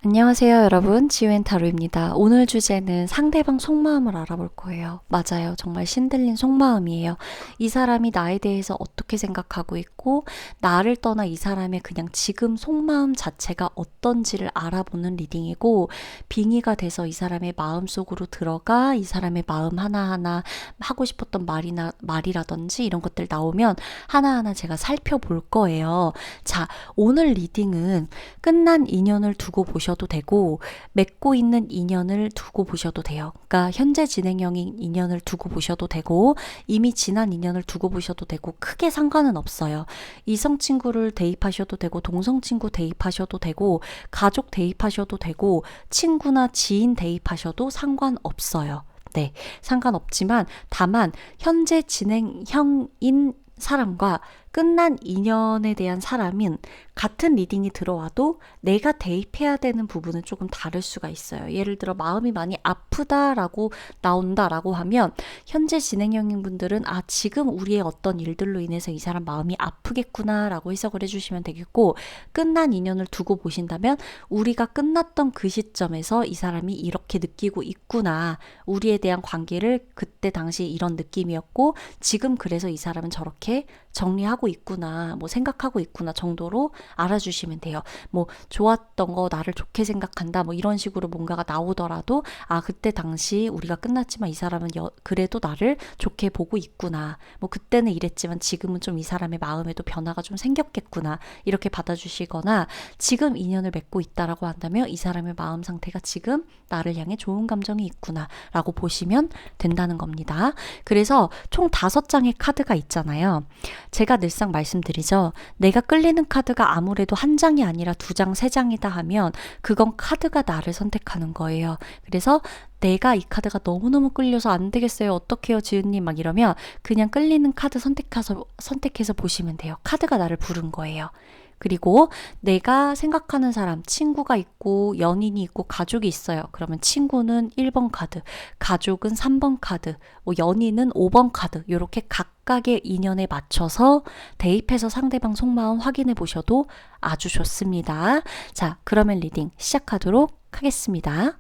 안녕하세요, 여러분. 지우앤타로입니다. 오늘 주제는 상대방 속마음을 알아볼 거예요. 맞아요. 정말 신들린 속마음이에요. 이 사람이 나에 대해서 어떻게 생각하고 있고, 나를 떠나 이 사람의 그냥 지금 속마음 자체가 어떤지를 알아보는 리딩이고, 빙의가 돼서 이 사람의 마음 속으로 들어가 이 사람의 마음 하나하나 하고 싶었던 말이라든지 이런 것들 나오면 하나하나 제가 살펴볼 거예요. 자, 오늘 리딩은 끝난 인연을 두고 보셔도 되고 맺고 있는 인연을 두고 보셔도 돼요. 그러니까 현재 진행형인 인연을 두고 보셔도 되고 이미 지난 인연을 두고 보셔도 되고 크게 상관은 없어요. 이성 친구를 대입하셔도 되고 동성 친구 대입하셔도 되고 가족 대입하셔도 되고 친구나 지인 대입하셔도 상관없어요. 네, 상관없지만 다만 현재 진행형인 사람과 끝난 인연에 대한 사람은 같은 리딩이 들어와도 내가 대입해야 되는 부분은 조금 다를 수가 있어요. 예를 들어 마음이 많이 아프다라고 나온다라고 하면 현재 진행형인 분들은 지금 우리의 어떤 일들로 인해서 이 사람 마음이 아프겠구나라고 해석을 해주시면 되겠고, 끝난 인연을 두고 보신다면 우리가 끝났던 그 시점에서 이 사람이 이렇게 느끼고 있구나, 우리에 대한 관계를 그때 당시 이런 느낌이었고 지금 그래서 이 사람은 저렇게 정리하고 있구나, 뭐 생각하고 있구나 정도로 알아주시면 돼요. 뭐 좋았던 거 나를 좋게 생각한다, 뭐 이런 식으로 뭔가가 나오더라도 그때 당시 우리가 끝났지만 이 사람은 그래도 나를 좋게 보고 있구나, 뭐 그때는 이랬지만 지금은 좀 이 사람의 마음에도 변화가 좀 생겼겠구나, 이렇게 받아주시거나, 지금 인연을 맺고 있다라고 한다면 이 사람의 마음 상태가 지금 나를 향해 좋은 감정이 있구나 라고 보시면 된다는 겁니다. 그래서 총 5장의 카드가 있잖아요. 제가 늘상 말씀드리죠. 내가 끌리는 카드가 아무래도 한 장이 아니라 2장, 3장이다 하면 그건 카드가 나를 선택하는 거예요. 그래서 내가 이 카드가 너무너무 끌려서 안 되겠어요, 어떡해요 지은님, 막 이러면 그냥 끌리는 카드 선택해서 보시면 돼요. 카드가 나를 부른 거예요. 그리고 내가 생각하는 사람, 친구가 있고 연인이 있고 가족이 있어요. 그러면 친구는 1번 카드, 가족은 3번 카드, 뭐 연인은 5번 카드, 이렇게 각각의 인연에 맞춰서 대입해서 상대방 속마음 확인해 보셔도 아주 좋습니다. 자, 그러면 리딩 시작하도록 하겠습니다.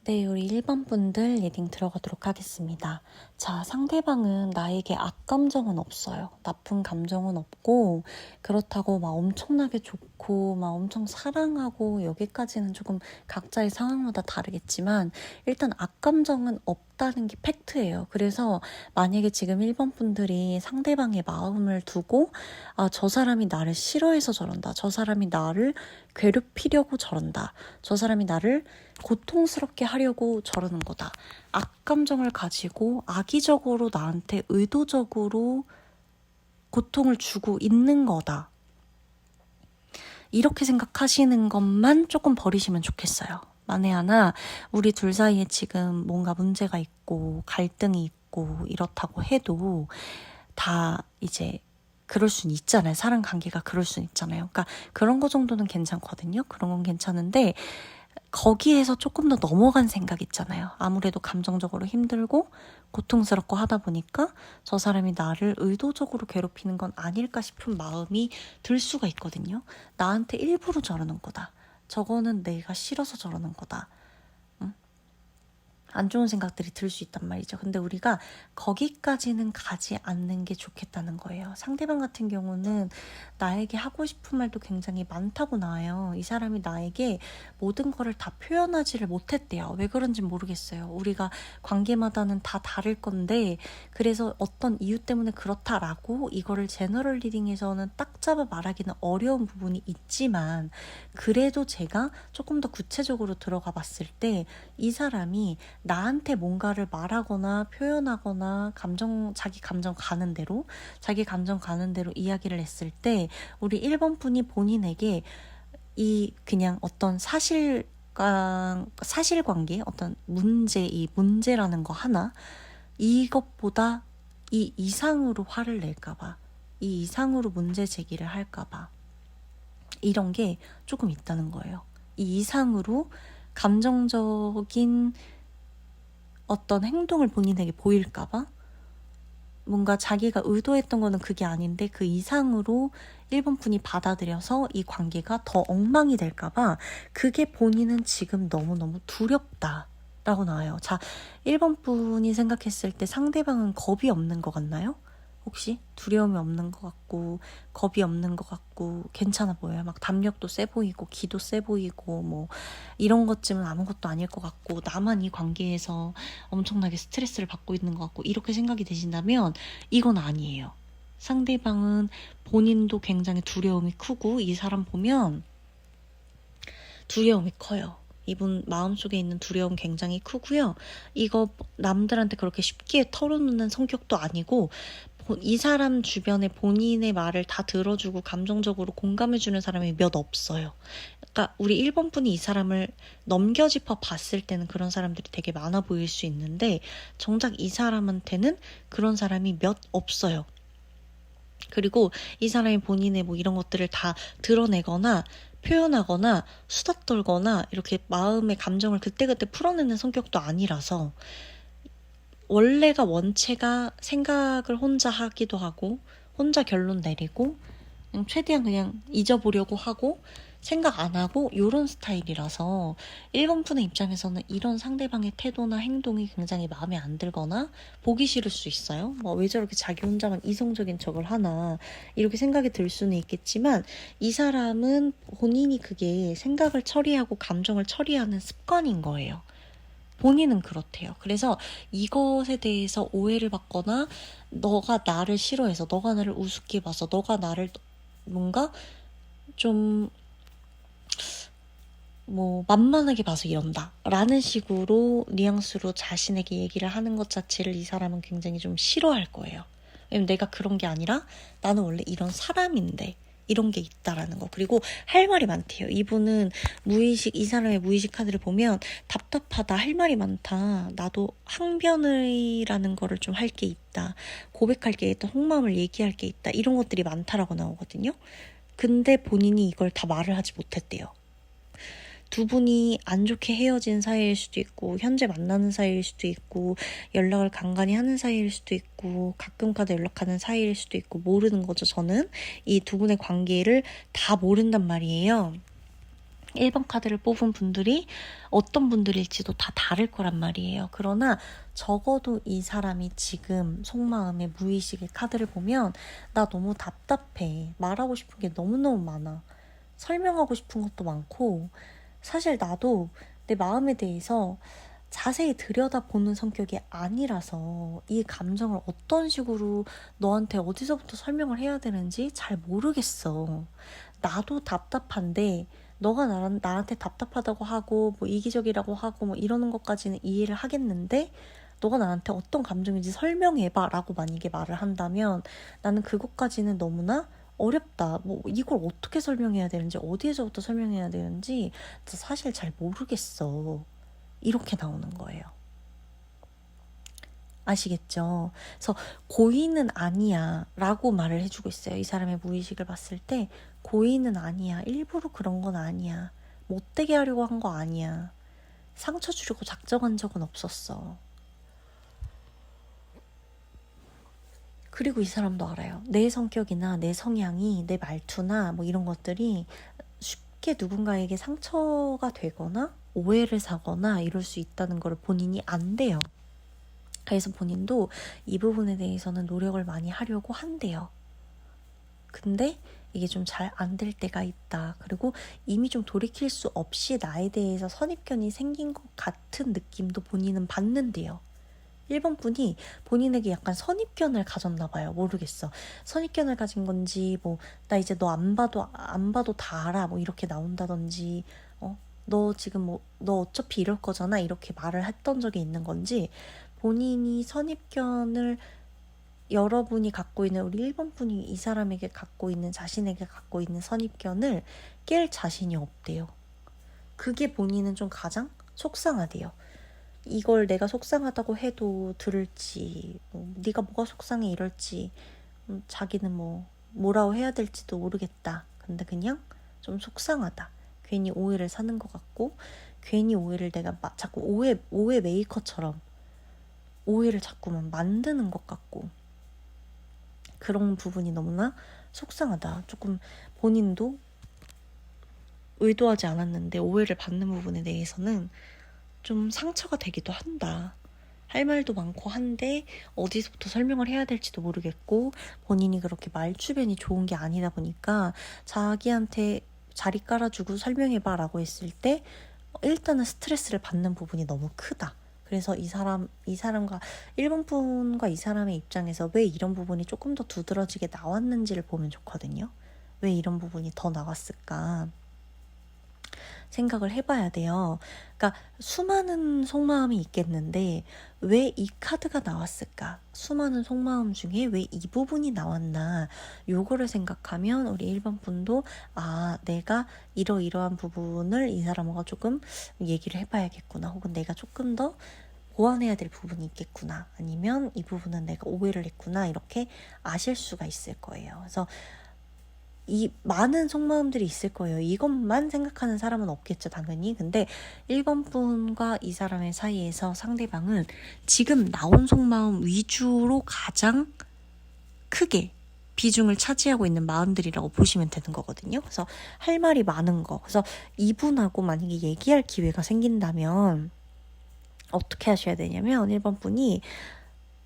네, 우리 1번 분들 리딩 들어가도록 하겠습니다. 자, 상대방은 나에게 악감정은 없어요. 나쁜 감정은 없고, 그렇다고 막 엄청나게 좋고, 막 엄청 사랑하고, 여기까지는 조금 각자의 상황마다 다르겠지만, 일단 악감정은 없다는 게 팩트예요. 그래서 만약에 지금 1번 분들이 상대방의 마음을 두고, 아, 저 사람이 나를 싫어해서 저런다. 저 사람이 나를 괴롭히려고 저런다. 저 사람이 나를 고통스럽게 하려고 저러는 거다. 악감정을 가지고 악의적으로 나한테 의도적으로 고통을 주고 있는 거다. 이렇게 생각하시는 것만 조금 버리시면 좋겠어요. 만에 하나 우리 둘 사이에 지금 뭔가 문제가 있고 갈등이 있고 이렇다고 해도 다 이제 그럴 순 있잖아요. 사람 관계가 그럴 순 있잖아요. 그러니까 그런 거 정도는 괜찮거든요. 그런 건 괜찮은데 거기에서 조금 더 넘어간 생각 있잖아요. 아무래도 감정적으로 힘들고 고통스럽고 하다 보니까 저 사람이 나를 의도적으로 괴롭히는 건 아닐까 싶은 마음이 들 수가 있거든요. 나한테 일부러 저러는 거다. 저거는 내가 싫어서 저러는 거다. 안 좋은 생각들이 들 수 있단 말이죠. 근데 우리가 거기까지는 가지 않는 게 좋겠다는 거예요. 상대방 같은 경우는 나에게 하고 싶은 말도 굉장히 많다고 나와요. 이 사람이 나에게 모든 거를 다 표현하지를 못했대요. 왜 그런지 모르겠어요. 우리가 관계마다는 다 다를 건데 그래서 어떤 이유 때문에 그렇다라고 이거를 제너럴 리딩에서는 딱 잡아 말하기는 어려운 부분이 있지만 그래도 제가 조금 더 구체적으로 들어가 봤을 때 이 사람이 나한테 뭔가를 말하거나 표현하거나 자기 감정 가는 대로 이야기를 했을 때 우리 1번 분이 본인에게 이 그냥 어떤 사실관계 어떤 이 문제라는 거 하나 이것보다 이 이상으로 화를 낼까봐 이 이상으로 문제 제기를 할까봐 이런 게 조금 있다는 거예요. 이 이상으로 감정적인 어떤 행동을 본인에게 보일까봐 뭔가 자기가 의도했던 거는 그게 아닌데 그 이상으로 1번 분이 받아들여서 이 관계가 더 엉망이 될까봐 그게 본인은 지금 너무너무 두렵다라고 나와요. 자, 1번 분이 생각했을 때 상대방은 겁이 없는 것 같나요? 혹시 두려움이 없는 것 같고 겁이 없는 것 같고 괜찮아 보여요. 막 담력도 세 보이고 기도 세 보이고 뭐 이런 것쯤은 아무것도 아닐 것 같고 나만 이 관계에서 엄청나게 스트레스를 받고 있는 것 같고 이렇게 생각이 되신다면 이건 아니에요. 상대방은 본인도 굉장히 두려움이 크고 이 사람 보면 두려움이 커요. 이분 마음속에 있는 두려움 굉장히 크고요. 이거 남들한테 그렇게 쉽게 털어놓는 성격도 아니고 이 사람 주변에 본인의 말을 다 들어주고 감정적으로 공감해주는 사람이 몇 없어요. 그러니까 우리 1번 분이 이 사람을 넘겨짚어 봤을 때는 그런 사람들이 되게 많아 보일 수 있는데 정작 이 사람한테는 그런 사람이 몇 없어요. 그리고 이 사람이 본인의 뭐 이런 것들을 다 드러내거나 표현하거나 수다 떨거나 이렇게 마음의 감정을 그때그때 풀어내는 성격도 아니라서 원래가 원체가 생각을 혼자 하기도 하고 혼자 결론 내리고 그냥 최대한 그냥 잊어보려고 하고 생각 안 하고 이런 스타일이라서 1번 분의 입장에서는 이런 상대방의 태도나 행동이 굉장히 마음에 안 들거나 보기 싫을 수 있어요. 뭐 왜 저렇게 자기 혼자만 이성적인 척을 하나 이렇게 생각이 들 수는 있겠지만 이 사람은 본인이 그게 생각을 처리하고 감정을 처리하는 습관인 거예요. 본인은 그렇대요. 그래서 이것에 대해서 오해를 받거나 너가 나를 싫어해서 너가 나를 우습게 봐서 너가 나를 뭔가 좀 뭐 만만하게 봐서 이런다 라는 식으로 뉘앙스로 자신에게 얘기를 하는 것 자체를 이 사람은 굉장히 좀 싫어할 거예요. 왜냐면 내가 그런 게 아니라 나는 원래 이런 사람인데 이런 게 있다라는 거. 그리고 할 말이 많대요. 이분은 이 사람의 무의식 카드를 보면 답답하다, 할 말이 많다, 나도 항변이라는 거를 좀 할 게 있다, 고백할 게 있다, 속마음을 얘기할 게 있다, 이런 것들이 많다라고 나오거든요. 근데 본인이 이걸 다 말을 하지 못했대요. 두 분이 안 좋게 헤어진 사이일 수도 있고 현재 만나는 사이일 수도 있고 연락을 간간히 하는 사이일 수도 있고 가끔가다 연락하는 사이일 수도 있고 모르는 거죠. 저는 이 두 분의 관계를 다 모른단 말이에요. 1번 카드를 뽑은 분들이 어떤 분들일지도 다 다를 거란 말이에요. 그러나 적어도 이 사람이 지금 속마음의 무의식의 카드를 보면 나 너무 답답해. 말하고 싶은 게 너무너무 많아. 설명하고 싶은 것도 많고 사실 나도 내 마음에 대해서 자세히 들여다보는 성격이 아니라서 이 감정을 어떤 식으로 너한테 어디서부터 설명을 해야 되는지 잘 모르겠어. 나도 답답한데 너가 나한테 답답하다고 하고 뭐 이기적이라고 하고 뭐 이러는 것까지는 이해를 하겠는데 너가 나한테 어떤 감정인지 설명해봐 라고 만약에 말을 한다면 나는 그것까지는 너무나 어렵다. 뭐 이걸 어떻게 설명해야 되는지 어디에서부터 설명해야 되는지 사실 잘 모르겠어. 이렇게 나오는 거예요. 아시겠죠? 그래서 고의는 아니야 라고 말을 해주고 있어요. 이 사람의 무의식을 봤을 때 고의는 아니야. 일부러 그런 건 아니야. 못되게 하려고 한 거 아니야. 상처 주려고 작정한 적은 없었어. 그리고 이 사람도 알아요. 내 성격이나 내 성향이 내 말투나 뭐 이런 것들이 쉽게 누군가에게 상처가 되거나 오해를 사거나 이럴 수 있다는 걸 본인이 안대요. 그래서 본인도 이 부분에 대해서는 노력을 많이 하려고 한대요. 근데 이게 좀 잘 안 될 때가 있다. 그리고 이미 좀 돌이킬 수 없이 나에 대해서 선입견이 생긴 것 같은 느낌도 본인은 받는데요. 1번 분이 본인에게 약간 선입견을 가졌나 봐요. 모르겠어. 선입견을 가진 건지 뭐 나 이제 너 안 봐도 다 알아. 뭐 이렇게 나온다든지 너 지금 뭐 너 어차피 이럴 거잖아. 이렇게 말을 했던 적이 있는 건지 본인이 선입견을 여러분이 갖고 있는 우리 1번 분이 이 사람에게 갖고 있는 자신에게 갖고 있는 선입견을 깰 자신이 없대요. 그게 본인은 좀 가장 속상하대요. 이걸 내가 속상하다고 해도 들을지 네가 뭐가 속상해 이럴지 자기는 뭐라고 해야 될지도 모르겠다. 근데 그냥 좀 속상하다. 괜히 오해를 사는 것 같고 괜히 오해를 내가 자꾸 오해 메이커처럼 오해를 자꾸만 만드는 것 같고 그런 부분이 너무나 속상하다. 조금 본인도 의도하지 않았는데 오해를 받는 부분에 대해서는 좀 상처가 되기도 한다. 할 말도 많고 한데 어디서부터 설명을 해야 될지도 모르겠고 본인이 그렇게 말 주변이 좋은 게 아니다 보니까 자기한테 자리 깔아주고 설명해봐 라고 했을 때 일단은 스트레스를 받는 부분이 너무 크다. 그래서 이 사람과 1번 분과 이 사람의 입장에서 왜 이런 부분이 조금 더 두드러지게 나왔는지를 보면 좋거든요. 왜 이런 부분이 더 나왔을까 생각을 해봐야 돼요. 그러니까 수많은 속마음이 있겠는데 왜 이 카드가 나왔을까? 수많은 속마음 중에 왜 이 부분이 나왔나? 요거를 생각하면 우리 1번 분도 내가 이러이러한 부분을 이 사람과 조금 얘기를 해봐야겠구나. 혹은 내가 조금 더 보완해야 될 부분이 있겠구나. 아니면 이 부분은 내가 오해를 했구나. 이렇게 아실 수가 있을 거예요. 그래서 이 많은 속마음들이 있을 거예요. 이것만 생각하는 사람은 없겠죠, 당연히. 근데 1번 분과 이 사람의 사이에서 상대방은 지금 나온 속마음 위주로 가장 크게 비중을 차지하고 있는 마음들이라고 보시면 되는 거거든요. 그래서 할 말이 많은 거. 그래서 이분하고 만약에 얘기할 기회가 생긴다면 어떻게 하셔야 되냐면 1번 분이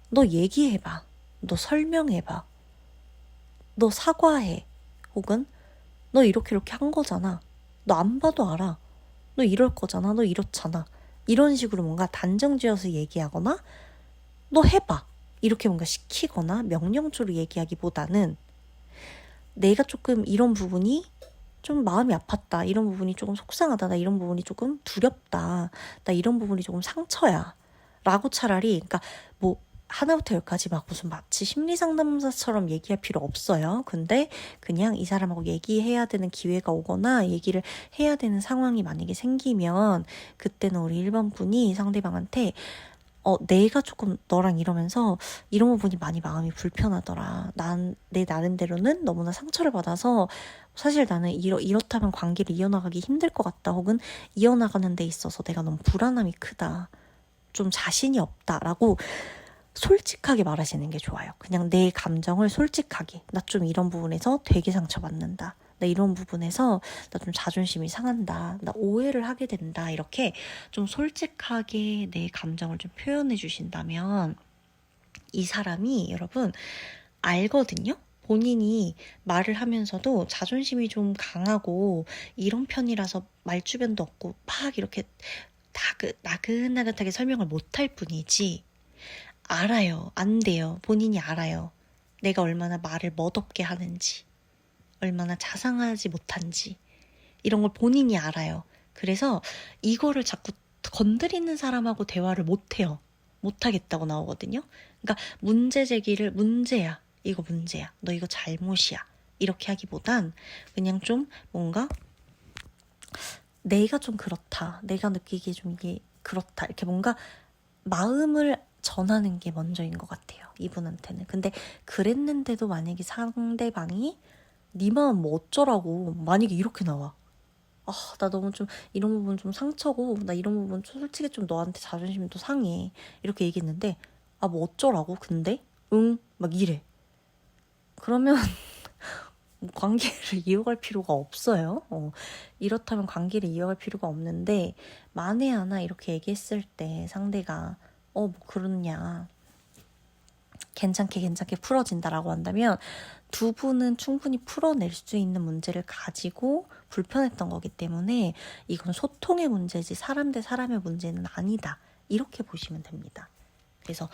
너 얘기해봐. 너 설명해봐. 너 사과해. 혹은 너 이렇게 한 거잖아. 너 안 봐도 알아. 너 이럴 거잖아. 너 이렇잖아. 이런 식으로 뭔가 단정지어서 얘기하거나 너 해봐. 이렇게 뭔가 시키거나 명령조로 얘기하기보다는 내가 조금 이런 부분이 좀 마음이 아팠다. 이런 부분이 조금 속상하다. 나 이런 부분이 조금 두렵다. 나 이런 부분이 조금 상처야. 라고 차라리 그러니까 뭐 하나부터 열까지 막 무슨 마치 심리상담사처럼 얘기할 필요 없어요. 근데 그냥 이 사람하고 얘기해야 되는 기회가 오거나 얘기를 해야 되는 상황이 만약에 생기면 그때는 우리 1번 분이 상대방한테 내가 조금 너랑 이러면서 이런 부분이 많이 마음이 불편하더라. 내 나름대로는 너무나 상처를 받아서 사실 나는 이렇다면 관계를 이어나가기 힘들 것 같다. 혹은 이어나가는 데 있어서 내가 너무 불안함이 크다. 좀 자신이 없다라고 솔직하게 말하시는 게 좋아요. 그냥 내 감정을 솔직하게. 나 좀 이런 부분에서 되게 상처받는다. 나 이런 부분에서 나 좀 자존심이 상한다. 나 오해를 하게 된다. 이렇게 좀 솔직하게 내 감정을 좀 표현해 주신다면 이 사람이 여러분 알거든요? 본인이 말을 하면서도 자존심이 좀 강하고 이런 편이라서 말주변도 없고 막 이렇게 나긋나긋하게 설명을 못할 뿐이지 알아요. 안 돼요. 본인이 알아요. 내가 얼마나 말을 멋없게 하는지, 얼마나 자상하지 못한지 이런 걸 본인이 알아요. 그래서 이거를 자꾸 건드리는 사람하고 대화를 못해요. 못하겠다고 나오거든요. 그러니까 문제 제기를 문제야. 이거 문제야. 너 이거 잘못이야. 이렇게 하기보단 그냥 좀 뭔가 내가 좀 그렇다. 내가 느끼기에 좀 이게 그렇다. 이렇게 뭔가 마음을 전하는 게 먼저인 것 같아요. 이분한테는. 근데 그랬는데도 만약에 상대방이 네 마음 뭐 어쩌라고 만약에 이렇게 나와. 나 너무 좀 이런 부분 좀 상처고 나 이런 부분 솔직히 좀 너한테 자존심도 상해. 이렇게 얘기했는데 뭐 어쩌라고? 근데? 응? 막 이래. 그러면 관계를 이어갈 필요가 없어요. 이렇다면 관계를 이어갈 필요가 없는데 만에 하나 이렇게 얘기했을 때 상대가 뭐 그러냐 괜찮게 풀어진다라고 한다면 두 분은 충분히 풀어낼 수 있는 문제를 가지고 불편했던 거기 때문에 이건 소통의 문제지 사람 대 사람의 문제는 아니다. 이렇게 보시면 됩니다. 그래서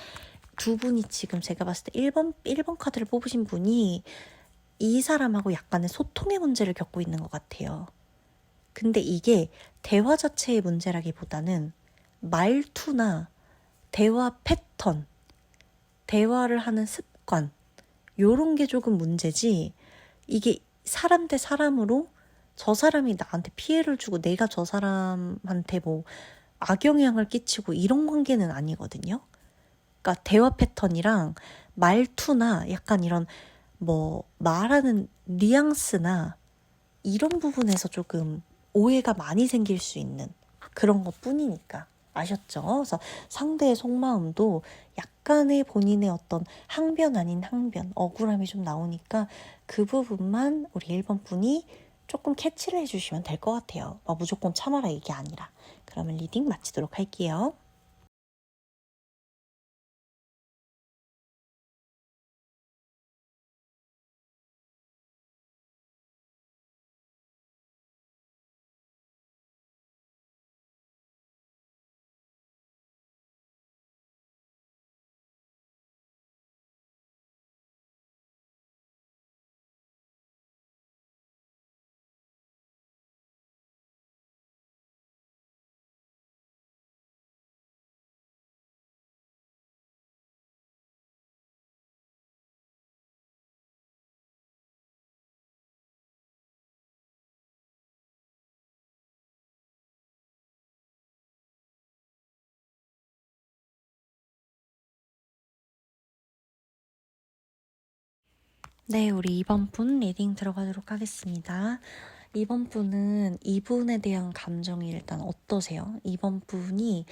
두 분이 지금 제가 봤을 때 1번 카드를 뽑으신 분이 이 사람하고 약간의 소통의 문제를 겪고 있는 것 같아요. 근데 이게 대화 자체의 문제라기보다는 말투나 대화 패턴, 대화를 하는 습관 요런 게 조금 문제지 이게 사람 대 사람으로 저 사람이 나한테 피해를 주고 내가 저 사람한테 뭐 악영향을 끼치고 이런 관계는 아니거든요. 그러니까 대화 패턴이랑 말투나 약간 이런 뭐 말하는 뉘앙스나 이런 부분에서 조금 오해가 많이 생길 수 있는 그런 것 뿐이니까 아셨죠? 그래서 상대의 속마음도 약간의 본인의 어떤 항변 아닌 항변, 억울함이 좀 나오니까 그 부분만 우리 1번 분이 조금 캐치를 해주시면 될 것 같아요. 무조건 참아라 이게 아니라. 그러면 리딩 마치도록 할게요. 네, 우리 2번 분 리딩 들어가도록 하겠습니다. 2번 분은 이분에 대한 감정이 일단 어떠세요? 2번 분이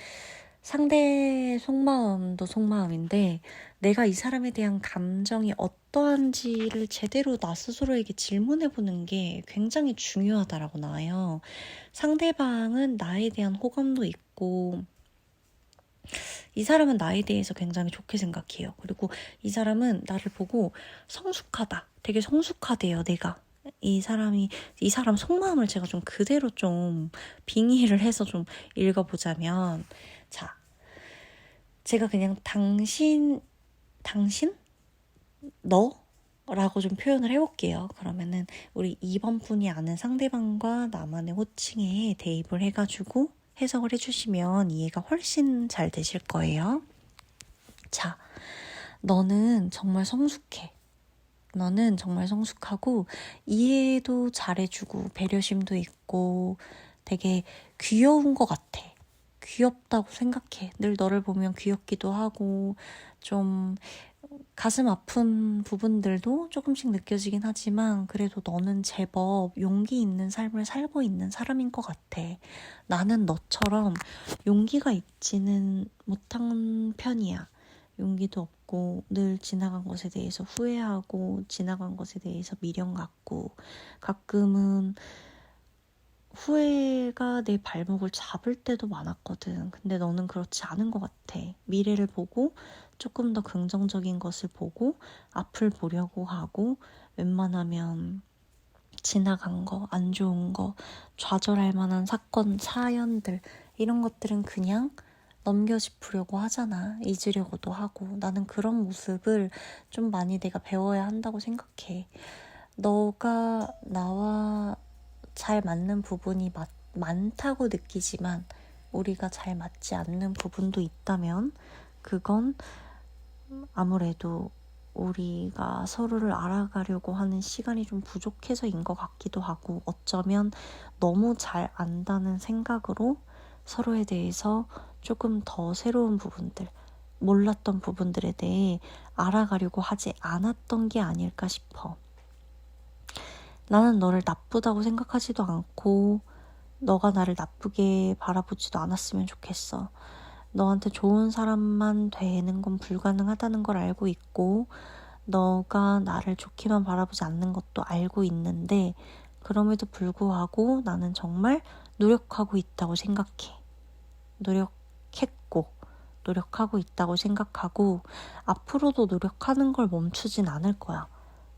상대의 속마음도 속마음인데 내가 이 사람에 대한 감정이 어떠한지를 제대로 나 스스로에게 질문해보는 게 굉장히 중요하다라고 나와요. 상대방은 나에 대한 호감도 있고 이 사람은 나에 대해서 굉장히 좋게 생각해요. 그리고 이 사람은 나를 보고 성숙하다. 되게 성숙하대요, 내가. 이 사람 속마음을 제가 좀 그대로 좀 빙의를 해서 좀 읽어보자면, 자, 제가 그냥 당신, 너? 라고 좀 표현을 해볼게요. 그러면은 우리 2번 분이 아는 상대방과 나만의 호칭에 대입을 해가지고 해석을 해주시면 이해가 훨씬 잘 되실 거예요. 자, 너는 정말 성숙해. 너는 정말 성숙하고 이해도 잘해주고 배려심도 있고 되게 귀여운 것 같아. 귀엽다고 생각해. 늘 너를 보면 귀엽기도 하고 좀 가슴 아픈 부분들도 조금씩 느껴지긴 하지만 그래도 너는 제법 용기 있는 삶을 살고 있는 사람인 것 같아. 나는 너처럼 용기가 있지는 못한 편이야. 용기도 있고 늘 지나간 것에 대해서 후회하고 지나간 것에 대해서 미련 갖고 가끔은 후회가 내 발목을 잡을 때도 많았거든. 근데 너는 그렇지 않은 것 같아. 미래를 보고 조금 더 긍정적인 것을 보고 앞을 보려고 하고 웬만하면 지나간 거, 안 좋은 거, 좌절할 만한 사건, 사연들 이런 것들은 그냥 넘겨짚으려고 하잖아. 잊으려고도 하고. 나는 그런 모습을 좀 많이 내가 배워야 한다고 생각해. 너가 나와 잘 맞는 부분이 많다고 느끼지만 우리가 잘 맞지 않는 부분도 있다면 그건 아무래도 우리가 서로를 알아가려고 하는 시간이 좀 부족해서인 것 같기도 하고 어쩌면 너무 잘 안다는 생각으로 서로에 대해서 조금 더 새로운 부분들, 몰랐던 부분들에 대해 알아가려고 하지 않았던 게 아닐까 싶어. 나는 너를 나쁘다고 생각하지도 않고 너가 나를 나쁘게 바라보지도 않았으면 좋겠어. 너한테 좋은 사람만 되는 건 불가능하다는 걸 알고 있고 너가 나를 좋게만 바라보지 않는 것도 알고 있는데 그럼에도 불구하고 나는 정말 노력하고 있다고 생각해. 노력했고 노력하고 있다고 생각하고 앞으로도 노력하는 걸 멈추진 않을 거야.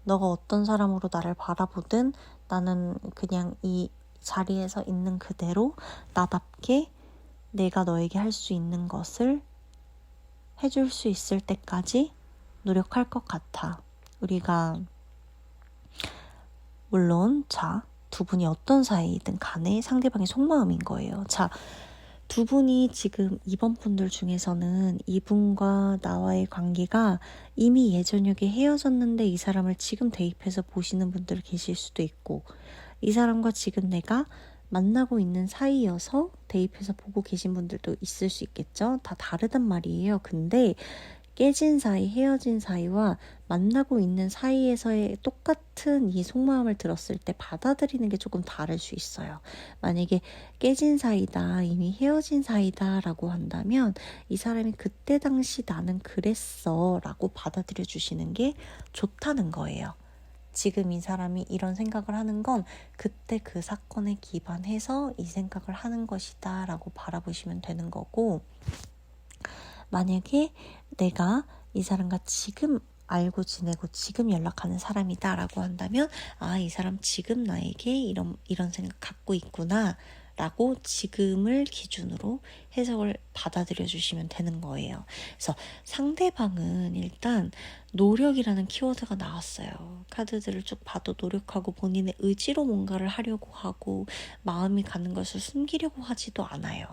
너가 어떤 사람으로 나를 바라보든 나는 그냥 이 자리에서 있는 그대로 나답게 내가 너에게 할 수 있는 것을 해줄 수 있을 때까지 노력할 것 같아. 우리가 물론 두 분이 어떤 사이이든 간에 상대방의 속마음인 거예요. 두 분이 지금 이번 분들 중에서는 이분과 나와의 관계가 이미 예전역에 헤어졌는데 이 사람을 지금 대입해서 보시는 분들 계실 수도 있고 이 사람과 지금 내가 만나고 있는 사이여서 대입해서 보고 계신 분들도 있을 수 있겠죠. 다 다르단 말이에요. 근데 깨진 사이, 헤어진 사이와 만나고 있는 사이에서의 똑같은 이 속마음을 들었을 때 받아들이는 게 조금 다를 수 있어요. 만약에 깨진 사이다, 이미 헤어진 사이다 라고 한다면 이 사람이 그때 당시 나는 그랬어 라고 받아들여 주시는 게 좋다는 거예요. 지금 이 사람이 이런 생각을 하는 건 그때 그 사건에 기반해서 이 생각을 하는 것이다 라고 바라보시면 되는 거고 만약에 내가 이 사람과 지금 알고 지내고 지금 연락하는 사람이다 라고 한다면 이 사람 지금 나에게 이런 생각 갖고 있구나 라고 지금을 기준으로 해석을 받아들여 주시면 되는 거예요. 그래서 상대방은 일단 노력이라는 키워드가 나왔어요. 카드들을 쭉 봐도 노력하고 본인의 의지로 뭔가를 하려고 하고 마음이 가는 것을 숨기려고 하지도 않아요.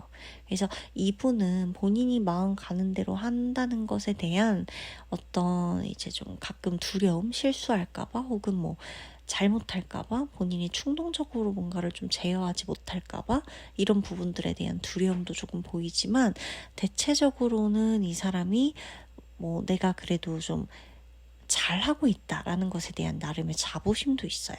그래서 이분은 본인이 마음 가는 대로 한다는 것에 대한 어떤 이제 좀 가끔 두려움, 실수할까봐 혹은 뭐 잘못할까봐 본인이 충동적으로 뭔가를 좀 제어하지 못할까봐 이런 부분들에 대한 두려움도 조금 보이지만 대체적으로는 이 사람이 뭐 내가 그래도 좀 잘하고 있다라는 것에 대한 나름의 자부심도 있어요.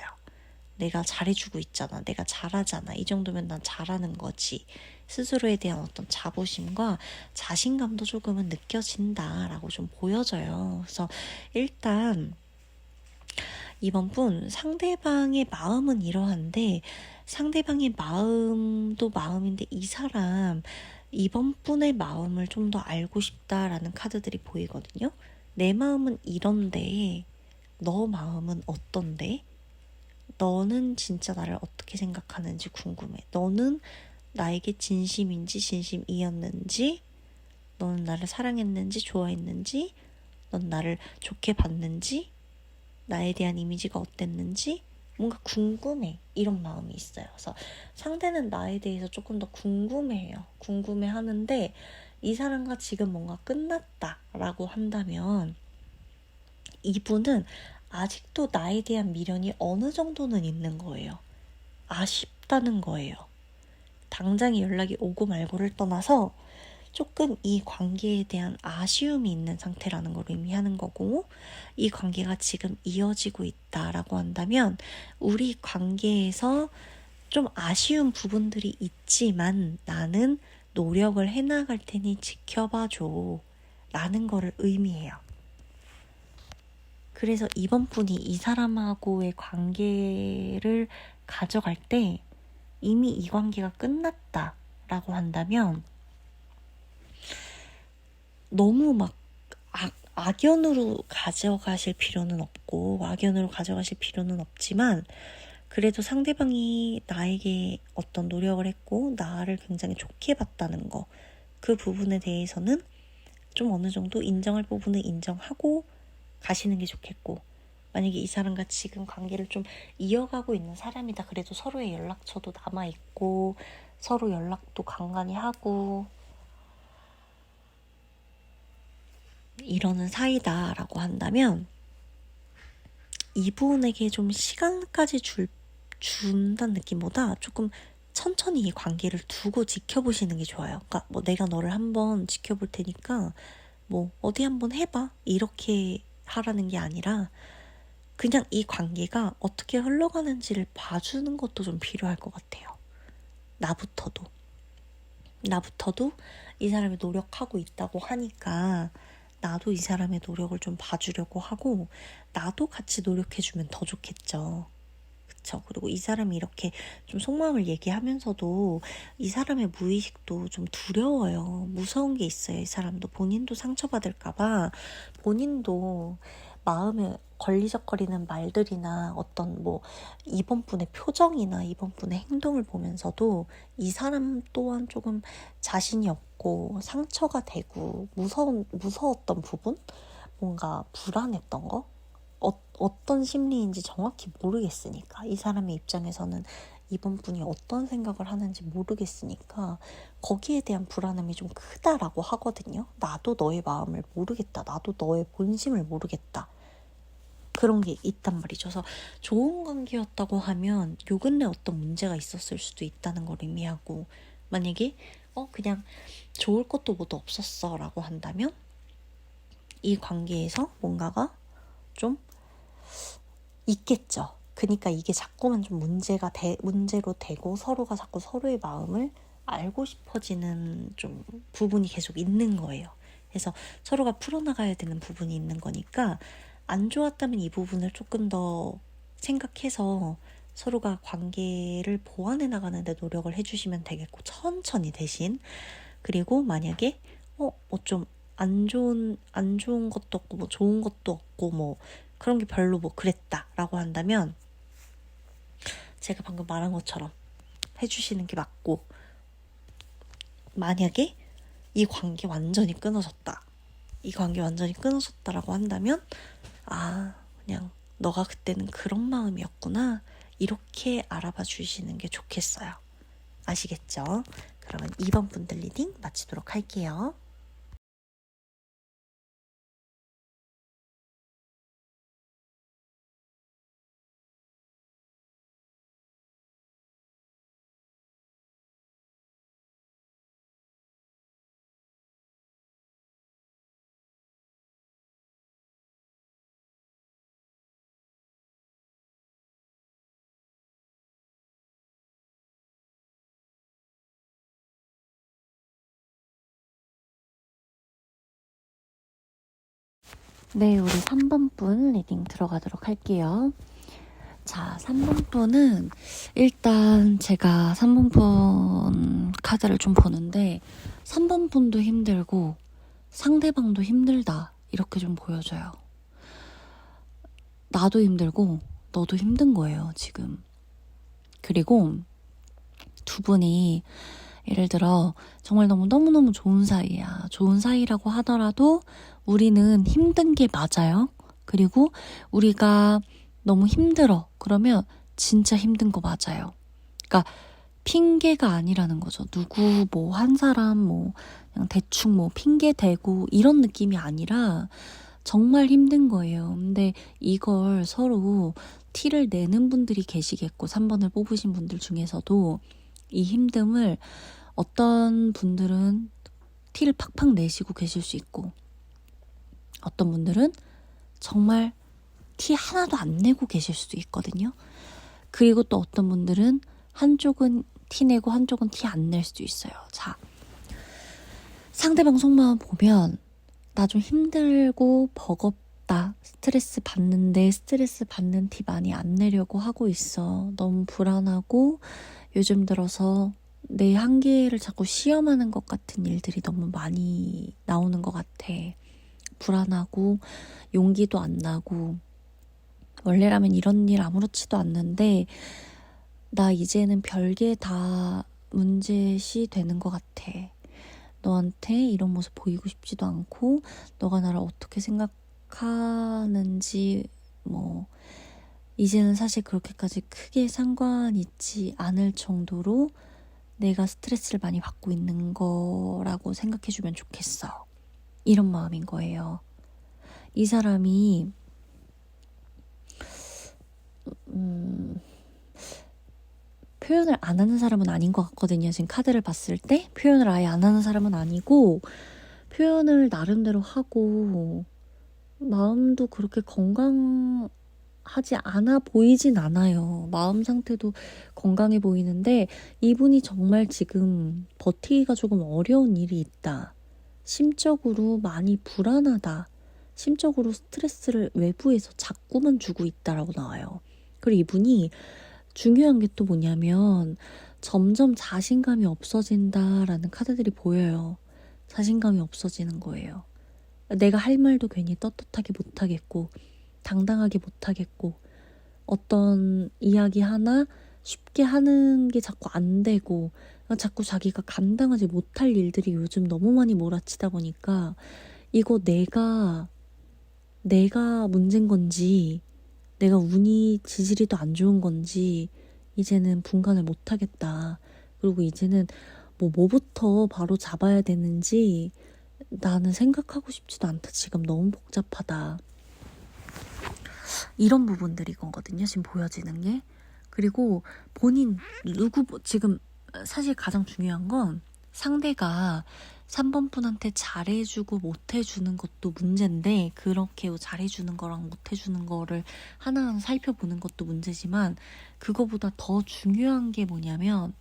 내가 잘해주고 있잖아. 내가 잘하잖아. 이 정도면 난 잘하는 거지. 스스로에 대한 어떤 자부심과 자신감도 조금은 느껴진다라고 좀 보여져요. 그래서 일단 이번 분 상대방의 마음은 이러한데 상대방의 마음도 마음인데 이 사람 이번 분의 마음을 좀 더 알고 싶다라는 카드들이 보이거든요. 내 마음은 이런데 너 마음은 어떤데? 너는 진짜 나를 어떻게 생각하는지 궁금해. 너는 나에게 진심인지 진심이었는지 너는 나를 사랑했는지 좋아했는지 넌 나를 좋게 봤는지 나에 대한 이미지가 어땠는지 뭔가 궁금해 이런 마음이 있어요. 그래서 상대는 나에 대해서 조금 더 궁금해해요. 궁금해하는데 이 사람과 지금 뭔가 끝났다라고 한다면 이분은 아직도 나에 대한 미련이 어느 정도는 있는 거예요. 아쉽다는 거예요. 당장에 연락이 오고 말고를 떠나서 조금 이 관계에 대한 아쉬움이 있는 상태라는 걸 의미하는 거고 이 관계가 지금 이어지고 있다라고 한다면 우리 관계에서 좀 아쉬운 부분들이 있지만 나는 노력을 해나갈 테니 지켜봐줘 라는 거를 의미해요. 그래서 이번 분이 이 사람하고의 관계를 가져갈 때 이미 이 관계가 끝났다라고 한다면 너무 막 악연으로 가져가실 필요는 없고 악연으로 가져가실 필요는 없지만 그래도 상대방이 나에게 어떤 노력을 했고 나를 굉장히 좋게 봤다는 거, 그 부분에 대해서는 좀 어느 정도 인정할 부분은 인정하고 가시는 게 좋겠고, 만약에 이 사람과 지금 관계를 좀 이어가고 있는 사람이다 그래도 서로의 연락처도 남아있고 서로 연락도 간간히 하고 이러는 사이다라고 한다면 이분에게 좀 시간까지 준다는 느낌보다 조금 천천히 이 관계를 두고 지켜보시는 게 좋아요. 그러니까 뭐 내가 너를 한번 지켜볼 테니까 뭐 어디 한번 해봐 이렇게 하라는 게 아니라 그냥 이 관계가 어떻게 흘러가는지를 봐주는 것도 좀 필요할 것 같아요. 나부터도 이 사람이 노력하고 있다고 하니까 나도 이 사람의 노력을 좀 봐주려고 하고 나도 같이 노력해주면 더 좋겠죠. 그쵸? 그리고 이 사람이 이렇게 좀 속마음을 얘기하면서도 이 사람의 무의식도 좀 두려워요. 무서운 게 있어요. 이 사람도 본인도 상처받을까봐 본인도 마음에 걸리적거리는 말들이나 어떤 뭐 이번 분의 표정이나 이번 분의 행동을 보면서도 이 사람 또한 조금 자신이 없고 상처가 되고 무서웠던 부분? 뭔가 불안했던 거? 어떤 심리인지 정확히 모르겠으니까 이 사람의 입장에서는 이번 분이 어떤 생각을 하는지 모르겠으니까 거기에 대한 불안함이 좀 크다라고 하거든요. 나도 너의 마음을 모르겠다. 나도 너의 본심을 모르겠다. 그런 게 있단 말이죠. 그래서 좋은 관계였다고 하면 요 근래 어떤 문제가 있었을 수도 있다는 걸 의미하고, 만약에 그냥 좋을 것도 뭐도 없었어 라고 한다면 이 관계에서 뭔가가 좀 있겠죠. 그러니까 이게 자꾸만 좀 문제로 되고 서로가 자꾸 서로의 마음을 알고 싶어지는 좀 부분이 계속 있는 거예요. 그래서 서로가 풀어나가야 되는 부분이 있는 거니까 안 좋았다면 이 부분을 조금 더 생각해서 서로가 관계를 보완해 나가는 데 노력을 해주시면 되겠고, 천천히 대신. 그리고 만약에 뭐 좀 안 좋은 것도 없고 뭐 좋은 것도 없고 뭐 그런 게 별로 뭐 그랬다라고 한다면 제가 방금 말한 것처럼 해주시는 게 맞고, 만약에 이 관계 완전히 끊어졌다라고 한다면 그냥 너가 그때는 그런 마음이었구나 이렇게 알아봐 주시는 게 좋겠어요. 아시겠죠? 그러면 2번 분들 리딩 마치도록 할게요. 네, 우리 3번 분 리딩 들어가도록 할게요. 자, 3번 분은 일단 제가 3번 분 카드를 좀 보는데 3번 분도 힘들고 상대방도 힘들다 이렇게 좀 보여져요. 나도 힘들고 너도 힘든 거예요, 지금. 그리고 두 분이 예를 들어 정말 너무너무 좋은 사이야. 좋은 사이라고 하더라도 우리는 힘든 게 맞아요. 그리고 우리가 너무 힘들어. 그러면 진짜 힘든 거 맞아요. 그러니까 핑계가 아니라는 거죠. 누구 뭐 한 사람 뭐 그냥 대충 뭐 핑계 대고 이런 느낌이 아니라 정말 힘든 거예요. 근데 이걸 서로 티를 내는 분들이 계시겠고 3번을 뽑으신 분들 중에서도 이 힘듦을 어떤 분들은 티를 팍팍 내시고 계실 수 있고 어떤 분들은 정말 티 하나도 안 내고 계실 수도 있거든요. 그리고 또 어떤 분들은 한쪽은 티 내고 한쪽은 티 안 낼 수도 있어요. 자, 상대방 속마음 보면 나 좀 힘들고 버겁다 나 스트레스 받는데 스트레스 받는 티 많이 안 내려고 하고 있어. 너무 불안하고 요즘 들어서 내 한계를 자꾸 시험하는 것 같은 일들이 너무 많이 나오는 것 같아. 불안하고 용기도 안 나고 원래라면 이런 일 아무렇지도 않는데 나 이제는 별게 다 문제시 되는 것 같아. 너한테 이런 모습 보이고 싶지도 않고 너가 나를 어떻게 생각하는지 뭐 이제는 사실 그렇게까지 크게 상관 있지 않을 정도로 내가 스트레스를 많이 받고 있는 거라고 생각해주면 좋겠어. 이런 마음인 거예요. 이 사람이 표현을 안 하는 사람은 아닌 것 같거든요. 지금 카드를 봤을 때 표현을 아예 안 하는 사람은 아니고 표현을 나름대로 하고 마음도 그렇게 건강하지 않아 보이진 않아요. 마음 상태도 건강해 보이는데 이분이 정말 지금 버티기가 조금 어려운 일이 있다. 심적으로 많이 불안하다. 심적으로 스트레스를 외부에서 자꾸만 주고 있다라고 나와요. 그리고 이분이 중요한 게 또 뭐냐면 점점 자신감이 없어진다라는 카드들이 보여요. 자신감이 없어지는 거예요. 내가 할 말도 괜히 떳떳하게 못하겠고 당당하게 못하겠고 어떤 이야기 하나 쉽게 하는 게 자꾸 안 되고 자꾸 자기가 감당하지 못할 일들이 요즘 너무 많이 몰아치다 보니까 이거 내가 문제인 건지 내가 운이 지지리 도 안 좋은 건지 이제는 분간을 못하겠다. 그리고 이제는 뭐부터 바로 잡아야 되는지 나는 생각하고 싶지도 않다. 지금 너무 복잡하다. 이런 부분들이 거거든요. 지금 보여지는 게. 그리고 본인 지금 사실 가장 중요한 건 상대가 3번 분한테 잘해주고 못해주는 것도 문제인데 그렇게 잘해주는 거랑 못해주는 거를 하나하나 살펴보는 것도 문제지만 그거보다 더 중요한 게 뭐냐면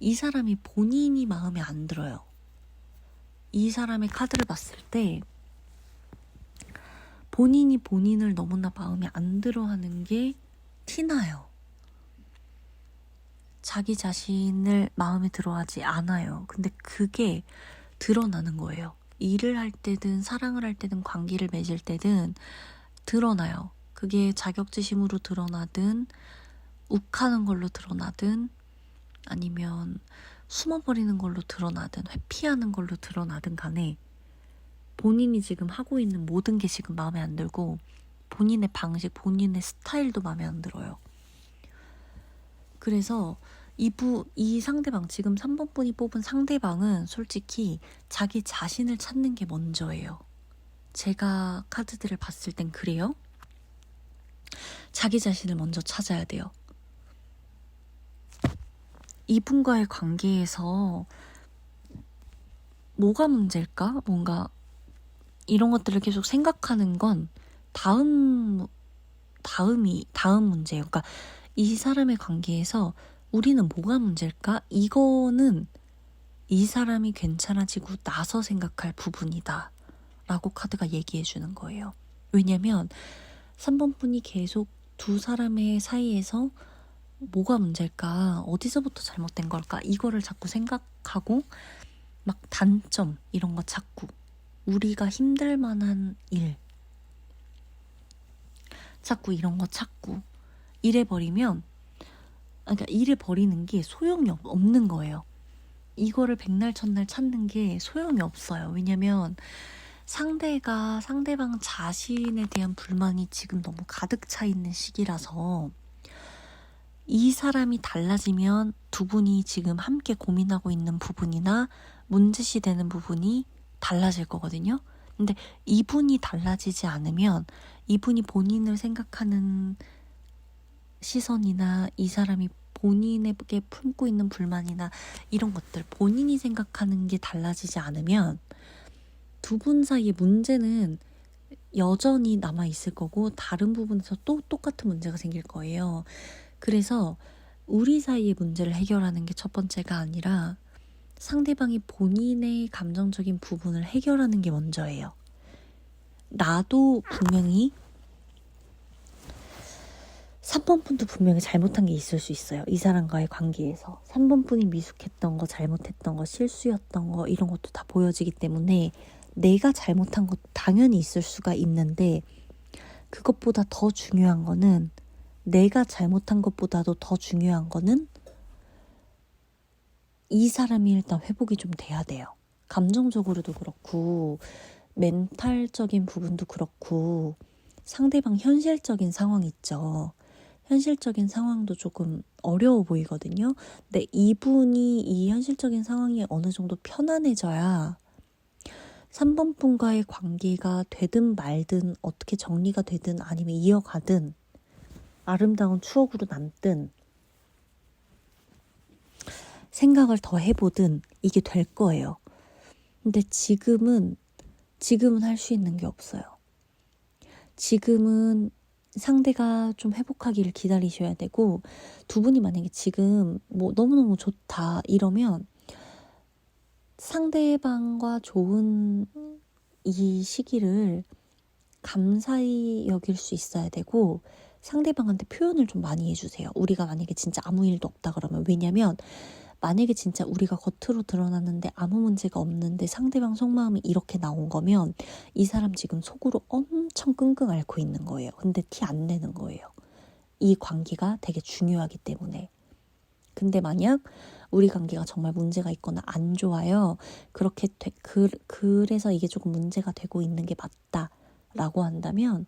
이 사람이 본인이 마음에 안 들어요. 이 사람의 카드를 봤을 때 본인이 본인을 너무나 마음에 안 들어하는 게 티나요. 자기 자신을 마음에 들어하지 않아요. 근데 그게 드러나는 거예요. 일을 할 때든 사랑을 할 때든 관계를 맺을 때든 드러나요. 그게 자격지심으로 드러나든 욱하는 걸로 드러나든 아니면 숨어버리는 걸로 드러나든 회피하는 걸로 드러나든 간에 본인이 지금 하고 있는 모든 게 지금 마음에 안 들고 본인의 방식, 본인의 스타일도 마음에 안 들어요. 그래서 이 상대방, 지금 3번 분이 뽑은 상대방은 솔직히 자기 자신을 찾는 게 먼저예요. 제가 카드들을 봤을 땐 그래요. 자기 자신을 먼저 찾아야 돼요. 이분과의 관계에서 뭐가 문제일까? 뭔가 이런 것들을 계속 생각하는 건 다음 문제예요. 그러니까 이 사람의 관계에서 우리는 뭐가 문제일까? 이거는 이 사람이 괜찮아지고 나서 생각할 부분이다 라고 카드가 얘기해 주는 거예요. 왜냐면 3번 분이 계속 두 사람의 사이에서 뭐가 문제일까? 어디서부터 잘못된 걸까? 이거를 자꾸 생각하고 막 단점 이런 거 찾고 우리가 힘들 만한 일 자꾸 이런 거 찾고 이래버리면 그러니까 일을 버리는 게 소용이 없는 거예요. 이거를 백날 첫날 찾는 게 소용이 없어요. 왜냐면 상대방 자신에 대한 불만이 지금 너무 가득 차 있는 시기라서 이 사람이 달라지면 두 분이 지금 함께 고민하고 있는 부분이나 문제시 되는 부분이 달라질 거거든요. 근데 이분이 달라지지 않으면 이분이 본인을 생각하는 시선이나 이 사람이 본인에게 품고 있는 불만이나 이런 것들 본인이 생각하는 게 달라지지 않으면 두 분 사이의 문제는 여전히 남아있을 거고 다른 부분에서 또 똑같은 문제가 생길 거예요. 그래서 우리 사이의 문제를 해결하는 게 첫 번째가 아니라 상대방이 본인의 감정적인 부분을 해결하는 게 먼저예요. 나도 분명히 3번 분도 분명히 잘못한 게 있을 수 있어요. 이 사람과의 관계에서 3번 분이 미숙했던 거, 잘못했던 거, 실수였던 거 이런 것도 다 보여지기 때문에 내가 잘못한 것도 당연히 있을 수가 있는데, 그것보다 더 중요한 거는, 내가 잘못한 것보다도 더 중요한 거는 이 사람이 일단 회복이 좀 돼야 돼요. 감정적으로도 그렇고 멘탈적인 부분도 그렇고 상대방 현실적인 상황 있죠. 현실적인 상황도 조금 어려워 보이거든요. 근데 이분이 이 현실적인 상황이 어느 정도 편안해져야 3번 분과의 관계가 되든 말든 어떻게 정리가 되든 아니면 이어가든 아름다운 추억으로 남든 생각을 더 해보든 이게 될 거예요. 근데 지금은 할 수 있는 게 없어요. 지금은 상대가 좀 회복하기를 기다리셔야 되고, 두 분이 만약에 지금 뭐 너무너무 좋다 이러면 상대방과 좋은 이 시기를 감사히 여길 수 있어야 되고, 상대방한테 표현을 좀 많이 해주세요. 우리가 만약에 진짜 아무 일도 없다 그러면. 왜냐면 만약에 진짜 우리가 겉으로 드러났는데 아무 문제가 없는데 상대방 속마음이 이렇게 나온 거면 이 사람 지금 속으로 엄청 끙끙 앓고 있는 거예요. 근데 티 안 내는 거예요. 이 관계가 되게 중요하기 때문에. 근데 만약 우리 관계가 정말 문제가 있거나 안 좋아요. 그래서 이게 조금 문제가 되고 있는 게 맞다라고 한다면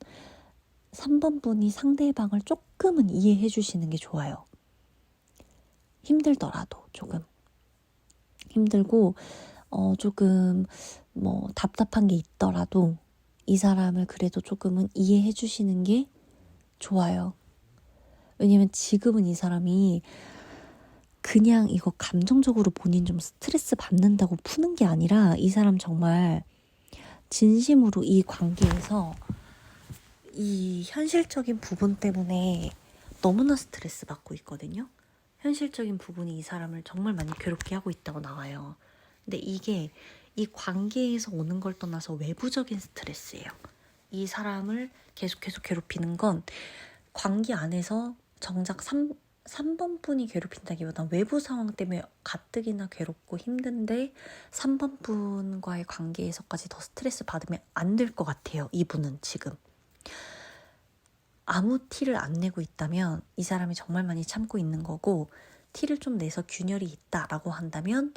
3번 분이 상대방을 조금은 이해해 주시는 게 좋아요. 힘들더라도 조금 힘들고 조금 뭐 답답한 게 있더라도 이 사람을 그래도 조금은 이해해 주시는 게 좋아요. 왜냐면 지금은 이 사람이 그냥 이거 감정적으로 본인 좀 스트레스 받는다고 푸는 게 아니라 이 사람 정말 진심으로 이 관계에서 이 현실적인 부분 때문에 너무나 스트레스 받고 있거든요. 현실적인 부분이 이 사람을 정말 많이 괴롭게 하고 있다고 나와요. 근데 이게 이 관계에서 오는 걸 떠나서 외부적인 스트레스예요. 이 사람을 계속해서 괴롭히는 건 관계 안에서 정작 3번 분이 괴롭힌다기보다 외부 상황 때문에 가뜩이나 괴롭고 힘든데 3번 분과의 관계에서까지 더 스트레스 받으면 안 될 것 같아요. 이분은 지금. 아무 티를 안 내고 있다면 이 사람이 정말 많이 참고 있는 거고, 티를 좀 내서 균열이 있다라고 한다면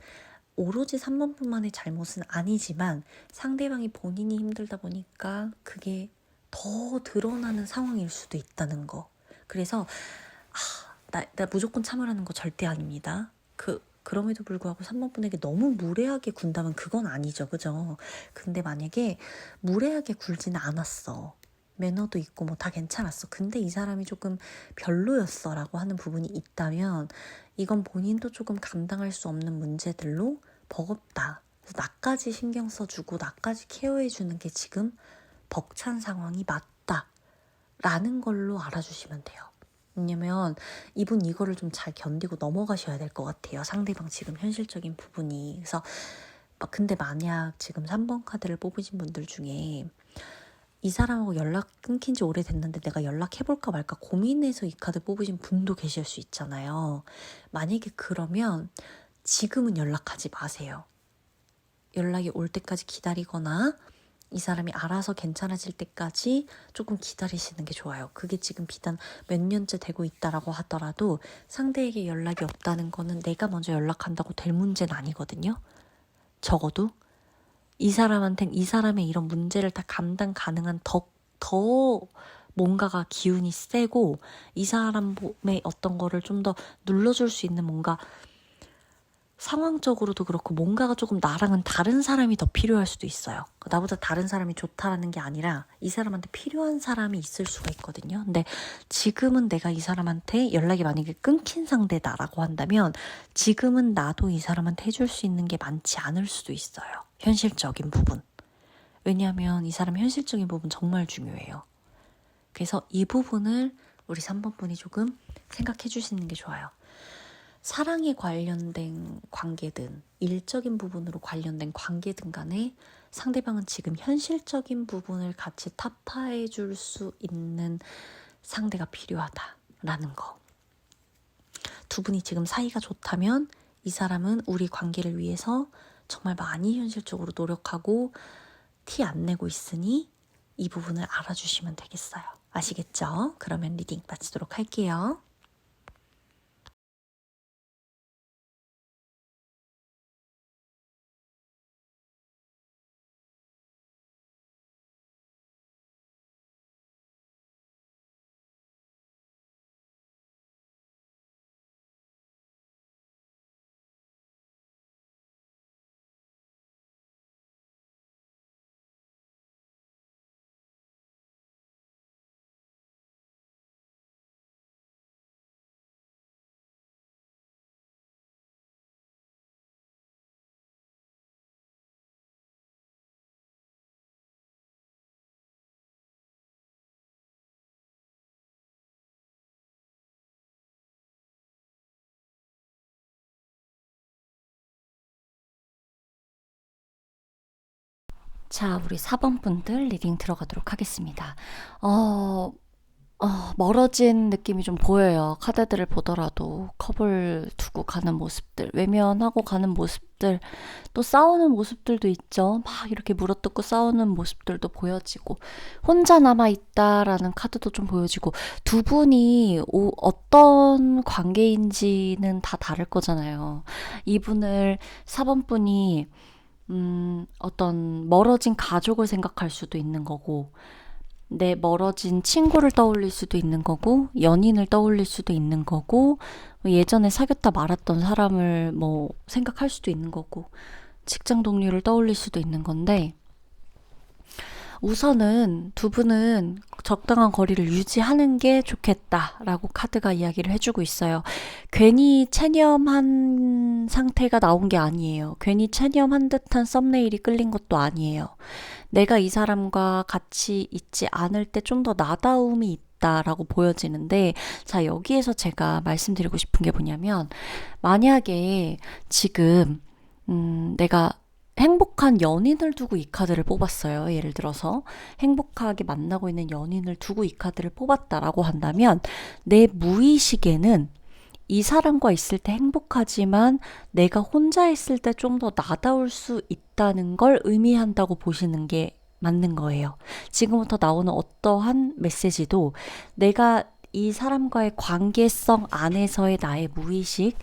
오로지 3번 분만의 잘못은 아니지만 상대방이 본인이 힘들다 보니까 그게 더 드러나는 상황일 수도 있다는 거. 그래서 나 무조건 참으라는 거 절대 아닙니다. 그럼에도 불구하고 3번 분에게 너무 무례하게 군다면 그건 아니죠. 그죠? 근데 만약에 무례하게 굴지는 않았어. 매너도 있고 뭐 다 괜찮았어. 근데 이 사람이 조금 별로였어 라고 하는 부분이 있다면 이건 본인도 조금 감당할 수 없는 문제들로 버겁다. 그래서 나까지 신경 써주고 나까지 케어해주는 게 지금 벅찬 상황이 맞다 라는 걸로 알아주시면 돼요. 왜냐면 이분 이거를 좀 잘 견디고 넘어가셔야 될 것 같아요. 상대방 지금 현실적인 부분이. 그래서 근데 만약 지금 3번 카드를 뽑으신 분들 중에 이 사람하고 연락 끊긴 지 오래됐는데 내가 연락해볼까 말까 고민해서 이 카드 뽑으신 분도 계실 수 있잖아요. 만약에 그러면 지금은 연락하지 마세요. 연락이 올 때까지 기다리거나 이 사람이 알아서 괜찮아질 때까지 조금 기다리시는 게 좋아요. 그게 지금 비단 몇 년째 되고 있다라고 하더라도 상대에게 연락이 없다는 거는 내가 먼저 연락한다고 될 문제는 아니거든요. 적어도 이 사람한텐 이 사람의 이런 문제를 다 감당 가능한 더 뭔가가 기운이 세고 이 사람의 어떤 거를 좀 더 눌러줄 수 있는 뭔가 상황적으로도 그렇고 뭔가가 조금 나랑은 다른 사람이 더 필요할 수도 있어요. 나보다 다른 사람이 좋다라는 게 아니라 이 사람한테 필요한 사람이 있을 수가 있거든요. 근데 지금은 내가 이 사람한테 연락이 만약에 끊긴 상태다라고 한다면 지금은 나도 이 사람한테 해줄 수 있는 게 많지 않을 수도 있어요. 현실적인 부분. 왜냐하면 이 사람 현실적인 부분 정말 중요해요. 그래서 이 부분을 우리 3번 분이 조금 생각해 주시는 게 좋아요. 사랑에 관련된 관계든 일적인 부분으로 관련된 관계든 간에 상대방은 지금 현실적인 부분을 같이 타파해 줄 수 있는 상대가 필요하다라는 거. 두 분이 지금 사이가 좋다면 이 사람은 우리 관계를 위해서 정말 많이 현실적으로 노력하고 티 안 내고 있으니 이 부분을 알아주시면 되겠어요. 아시겠죠? 그러면 리딩 마치도록 할게요. 자, 우리 4번 분들 리딩 들어가도록 하겠습니다. 어, 멀어진 느낌이 좀 보여요. 카드들을 보더라도 컵을 두고 가는 모습들, 외면하고 가는 모습들, 또 싸우는 모습들도 있죠. 막 이렇게 물어뜯고 싸우는 모습들도 보여지고, 혼자 남아있다라는 카드도 좀 보여지고, 두 분이 어떤 관계인지는 다 다를 거잖아요. 이분을 4번 분이 어떤 멀어진 가족을 생각할 수도 있는 거고, 내 멀어진 친구를 떠올릴 수도 있는 거고, 연인을 떠올릴 수도 있는 거고, 예전에 사귀었다 말았던 사람을 뭐 생각할 수도 있는 거고, 직장 동료를 떠올릴 수도 있는 건데, 우선은 두 분은 적당한 거리를 유지하는 게 좋겠다라고 카드가 이야기를 해주고 있어요. 괜히 체념한 상태가 나온 게 아니에요. 괜히 체념한 듯한 썸네일이 끌린 것도 아니에요. 내가 이 사람과 같이 있지 않을 때 좀 더 나다움이 있다라고 보여지는데, 자, 여기에서 제가 말씀드리고 싶은 게 뭐냐면, 만약에 지금 내가 행복한 연인을 두고 이 카드를 뽑았어요. 예를 들어서 행복하게 만나고 있는 연인을 두고 이 카드를 뽑았다라고 한다면, 내 무의식에는 이 사람과 있을 때 행복하지만 내가 혼자 있을 때 좀 더 나다울 수 있다는 걸 의미한다고 보시는 게 맞는 거예요. 지금부터 나오는 어떠한 메시지도 내가 이 사람과의 관계성 안에서의 나의 무의식,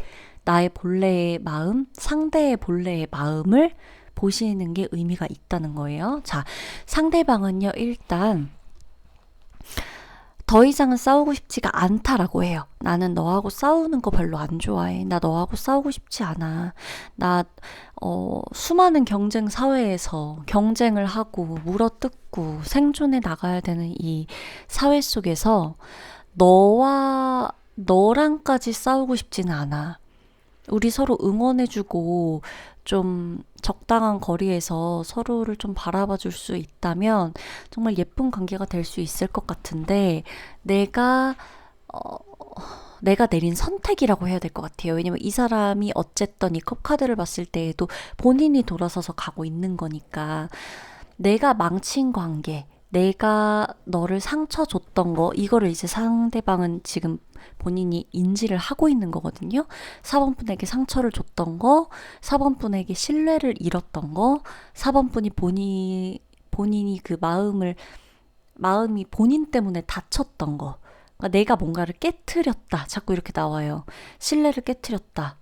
나의 본래의 마음, 상대의 본래의 마음을 보시는 게 의미가 있다는 거예요. 자, 상대방은요, 일단 더 이상은 싸우고 싶지가 않다라고 해요. 나는 너하고 싸우는 거 별로 안 좋아해. 나 너하고 싸우고 싶지 않아. 나 수많은 경쟁 사회에서 경쟁을 하고 물어뜯고 생존해 나가야 되는 이 사회 속에서 너랑까지 싸우고 싶지는 않아. 우리 서로 응원해주고 좀 적당한 거리에서 서로를 좀 바라봐 줄 수 있다면 정말 예쁜 관계가 될 수 있을 것 같은데, 어, 내가 내린 선택이라고 해야 될 것 같아요. 왜냐면 이 사람이 어쨌든 이 컵 카드를 봤을 때에도 본인이 돌아서서 가고 있는 거니까, 내가 망친 관계, 내가 너를 상처 줬던 거, 이거를 이제 상대방은 지금 본인이 인지를 하고 있는 거거든요. 4번분에게 상처를 줬던 거, 4번분에게 신뢰를 잃었던 거, 4번분이 본인이 그 마음이 본인 때문에 다쳤던 거. 그러니까 내가 뭔가를 깨트렸다. 자꾸 이렇게 나와요. 신뢰를 깨트렸다.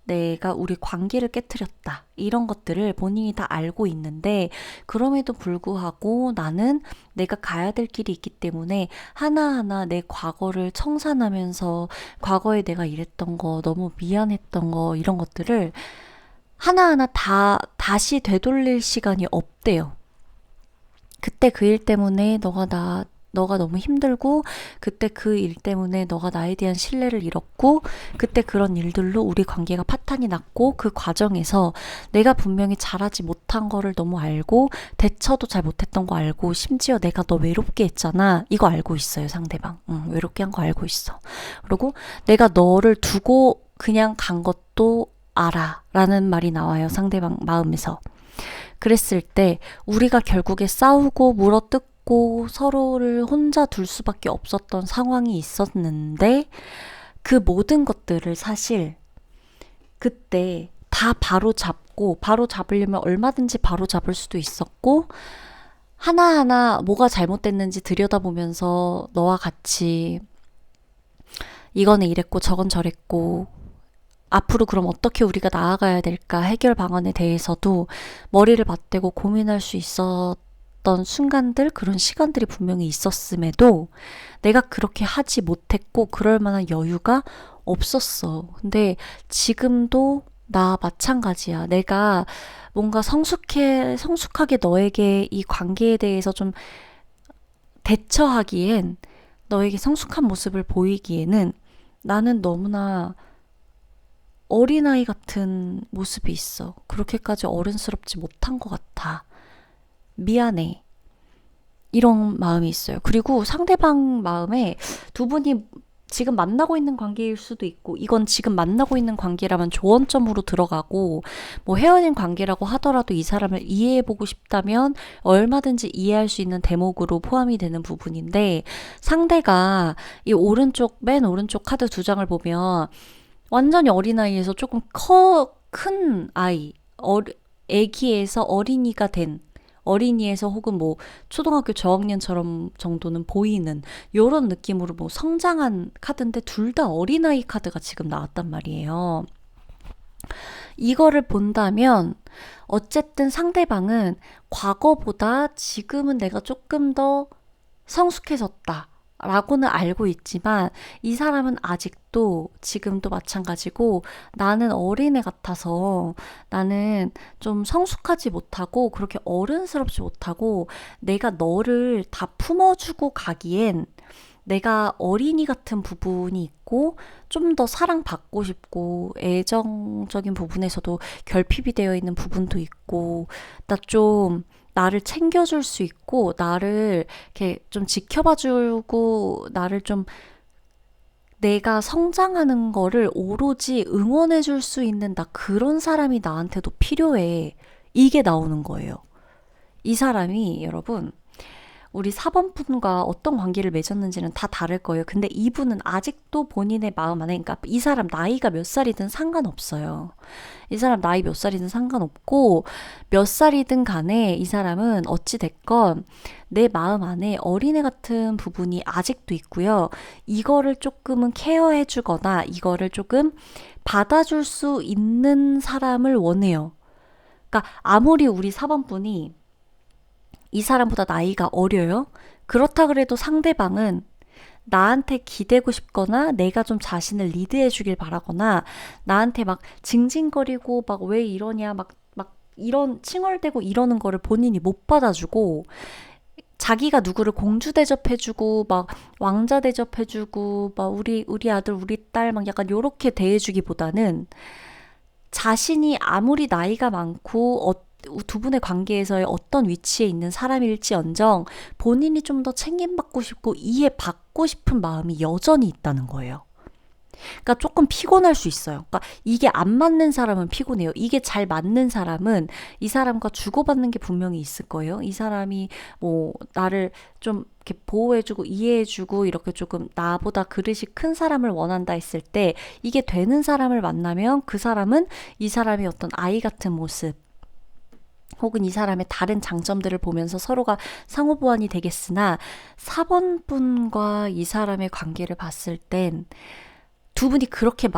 내가 우리 관계를 깨트렸다. 이런 것들을 본인이 다 알고 있는데, 그럼에도 불구하고 나는 내가 가야 될 길이 있기 때문에 하나하나 내 과거를 청산하면서, 과거에 내가 이랬던 거, 너무 미안했던 거, 이런 것들을 하나하나 다시 되돌릴 시간이 없대요. 그때 그 일 때문에 너가 너무 힘들고, 그때 그 일 때문에 너가 나에 대한 신뢰를 잃었고, 그때 그런 일들로 우리 관계가 파탄이 났고, 그 과정에서 내가 분명히 잘하지 못한 거를 너무 알고, 대처도 잘 못했던 거 알고, 심지어 내가 너 외롭게 했잖아. 이거 알고 있어요, 상대방. 외롭게 한 거 알고 있어. 그리고 내가 너를 두고 그냥 간 것도 알아. 라는 말이 나와요, 상대방 마음에서. 그랬을 때 우리가 결국에 싸우고 물어뜯고 서로를 혼자 둘 수밖에 없었던 상황이 있었는데 그 모든 것들을 사실 그때 다 바로 잡고 바로 잡으려면 얼마든지 바로 잡을 수도 있었고 하나하나 뭐가 잘못됐는지 들여다보면서 너와 같이 이거는 이랬고 저건 저랬고 앞으로 그럼 어떻게 우리가 나아가야 될까 해결 방안에 대해서도 머리를 맞대고 고민할 수 있었던 순간들 그런 시간들이 분명히 있었음에도 내가 그렇게 하지 못했고 그럴 만한 여유가 없었어. 근데 지금도 나 마찬가지야. 내가 뭔가 성숙하게 너에게 이 관계에 대해서 좀 대처하기엔 너에게 성숙한 모습을 보이기에는 나는 너무나 어린아이 같은 모습이 있어. 그렇게까지 어른스럽지 못한 것 같아. 미안해. 이런 마음이 있어요. 그리고 상대방 마음에 두 분이 지금 만나고 있는 관계일 수도 있고 이건 지금 만나고 있는 관계라면 조언점으로 들어가고 뭐 헤어진 관계라고 하더라도 이 사람을 이해해보고 싶다면 얼마든지 이해할 수 있는 대목으로 포함이 되는 부분인데 상대가 이 맨 오른쪽 카드 두 장을 보면 완전히 어린아이에서 조금 큰 아이, 애기에서 어린이가 된 어린이에서 혹은 뭐 초등학교 저학년처럼 정도는 보이는 요런 느낌으로 뭐 성장한 카드인데 둘 다 어린아이 카드가 지금 나왔단 말이에요. 이거를 본다면 어쨌든 상대방은 과거보다 지금은 내가 조금 더 성숙해졌다. 라고는 알고 있지만 이 사람은 아직도 지금도 마찬가지고 나는 어린애 같아서 나는 좀 성숙하지 못하고 그렇게 어른스럽지 못하고 내가 너를 다 품어주고 가기엔 내가 어린이 같은 부분이 있고 좀 더 사랑받고 싶고 애정적인 부분에서도 결핍이 되어 있는 부분도 있고 나를 챙겨줄 수 있고 나를 이렇게 좀 지켜봐주고 나를 좀 내가 성장하는 거를 오로지 응원해줄 수 있는 나 그런 사람이 나한테도 필요해. 이게 나오는 거예요. 이 사람이 여러분 우리 4번 분과 어떤 관계를 맺었는지는 다 다를 거예요. 근데 이분은 아직도 본인의 마음 안에, 그러니까 이 사람 나이가 몇 살이든 상관없어요. 이 사람 나이 몇 살이든 상관없고, 몇 살이든 간에 이 사람은 어찌됐건 내 마음 안에 어린애 같은 부분이 아직도 있고요. 이거를 조금은 케어해주거나, 이거를 조금 받아줄 수 있는 사람을 원해요. 그러니까 아무리 우리 4번 분이 이 사람보다 나이가 어려요. 그렇다 그래도 상대방은 나한테 기대고 싶거나 내가 좀 자신을 리드해 주길 바라거나 나한테 막 징징거리고 막 왜 이러냐 막 이런 칭얼대고 이러는 거를 본인이 못 받아주고 자기가 누구를 공주 대접해주고 막 왕자 대접해주고 막 우리 아들 우리 딸 막 약간 요렇게 대해주기보다는 자신이 아무리 나이가 많고 두 분의 관계에서의 어떤 위치에 있는 사람일지언정 본인이 좀 더 챙김받고 싶고 이해받고 싶은 마음이 여전히 있다는 거예요. 그러니까 조금 피곤할 수 있어요. 그러니까 이게 안 맞는 사람은 피곤해요. 이게 잘 맞는 사람은 이 사람과 주고받는 게 분명히 있을 거예요. 이 사람이 뭐 나를 좀 이렇게 보호해주고 이해해주고 이렇게 조금 나보다 그릇이 큰 사람을 원한다 했을 때 이게 되는 사람을 만나면 그 사람은 이 사람이 어떤 아이 같은 모습 혹은 이 사람의 다른 장점들을 보면서 서로가 상호 보완이 되겠으나 4번 분과 이 사람의 관계를 봤을 땐 두 분이 그렇게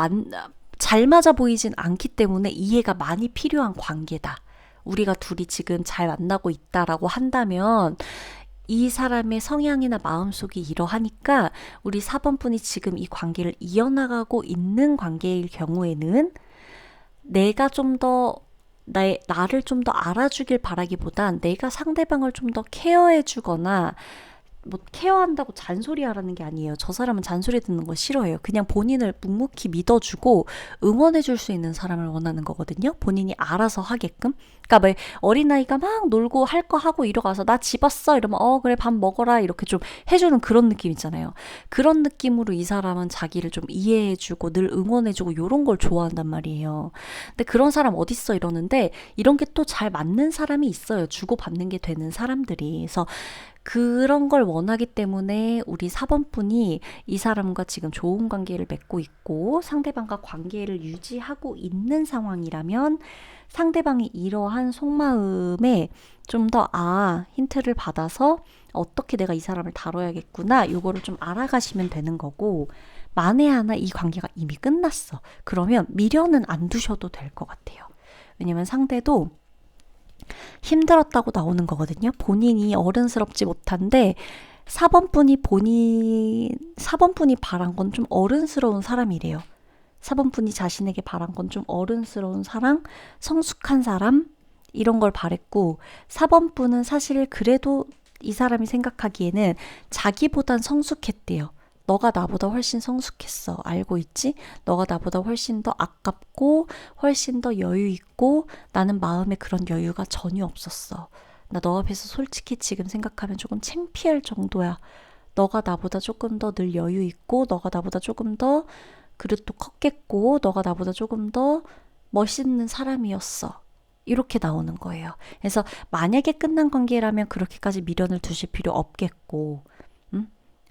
잘 맞아 보이진 않기 때문에 이해가 많이 필요한 관계다. 우리가 둘이 지금 잘 만나고 있다라고 한다면 이 사람의 성향이나 마음속이 이러하니까 우리 4번 분이 지금 이 관계를 이어나가고 있는 관계일 경우에는 내가 좀 더 나를 좀 더 알아주길 바라기보단 내가 상대방을 좀 더 케어해주거나 뭐 케어한다고 잔소리 하라는 게 아니에요. 저 사람은 잔소리 듣는 거 싫어해요. 그냥 본인을 묵묵히 믿어주고 응원해줄 수 있는 사람을 원하는 거거든요. 본인이 알아서 하게끔. 그러니까 뭐 어린아이가 막 놀고 할 거 하고 이러가서 나 집 왔어 이러면 그래 밥 먹어라 이렇게 좀 해주는 그런 느낌 있잖아요. 그런 느낌으로 이 사람은 자기를 좀 이해해주고 늘 응원해주고 요런 걸 좋아한단 말이에요. 근데 그런 사람 어딨어 이러는데 이런 게 또 잘 맞는 사람이 있어요. 주고받는 게 되는 사람들이. 그래서 그런 걸 원하기 때문에 우리 4번 분이 이 사람과 지금 좋은 관계를 맺고 있고 상대방과 관계를 유지하고 있는 상황이라면 상대방이 이러한 속마음에 좀 더 힌트를 받아서 어떻게 내가 이 사람을 다뤄야겠구나 요거를 좀 알아가시면 되는 거고 만에 하나 이 관계가 이미 끝났어. 그러면 미련은 안 두셔도 될 것 같아요. 왜냐면 상대도 힘들었다고 나오는 거거든요. 본인이 어른스럽지 못한데 4번 분이 바란 건 좀 어른스러운 사람이래요. 4번 분이 자신에게 바란 건 좀 어른스러운 사람, 성숙한 사람 이런 걸 바랬고 4번 분은 사실 그래도 이 사람이 생각하기에는 자기보단 성숙했대요. 너가 나보다 훨씬 성숙했어. 알고 있지? 너가 나보다 훨씬 더 아깝고 훨씬 더 여유 있고 나는 마음에 그런 여유가 전혀 없었어. 나 너 앞에서 솔직히 지금 생각하면 조금 창피할 정도야. 너가 나보다 조금 더 늘 여유 있고 너가 나보다 조금 더 그릇도 컸겠고 너가 나보다 조금 더 멋있는 사람이었어. 이렇게 나오는 거예요. 그래서 만약에 끝난 관계라면 그렇게까지 미련을 두실 필요 없겠고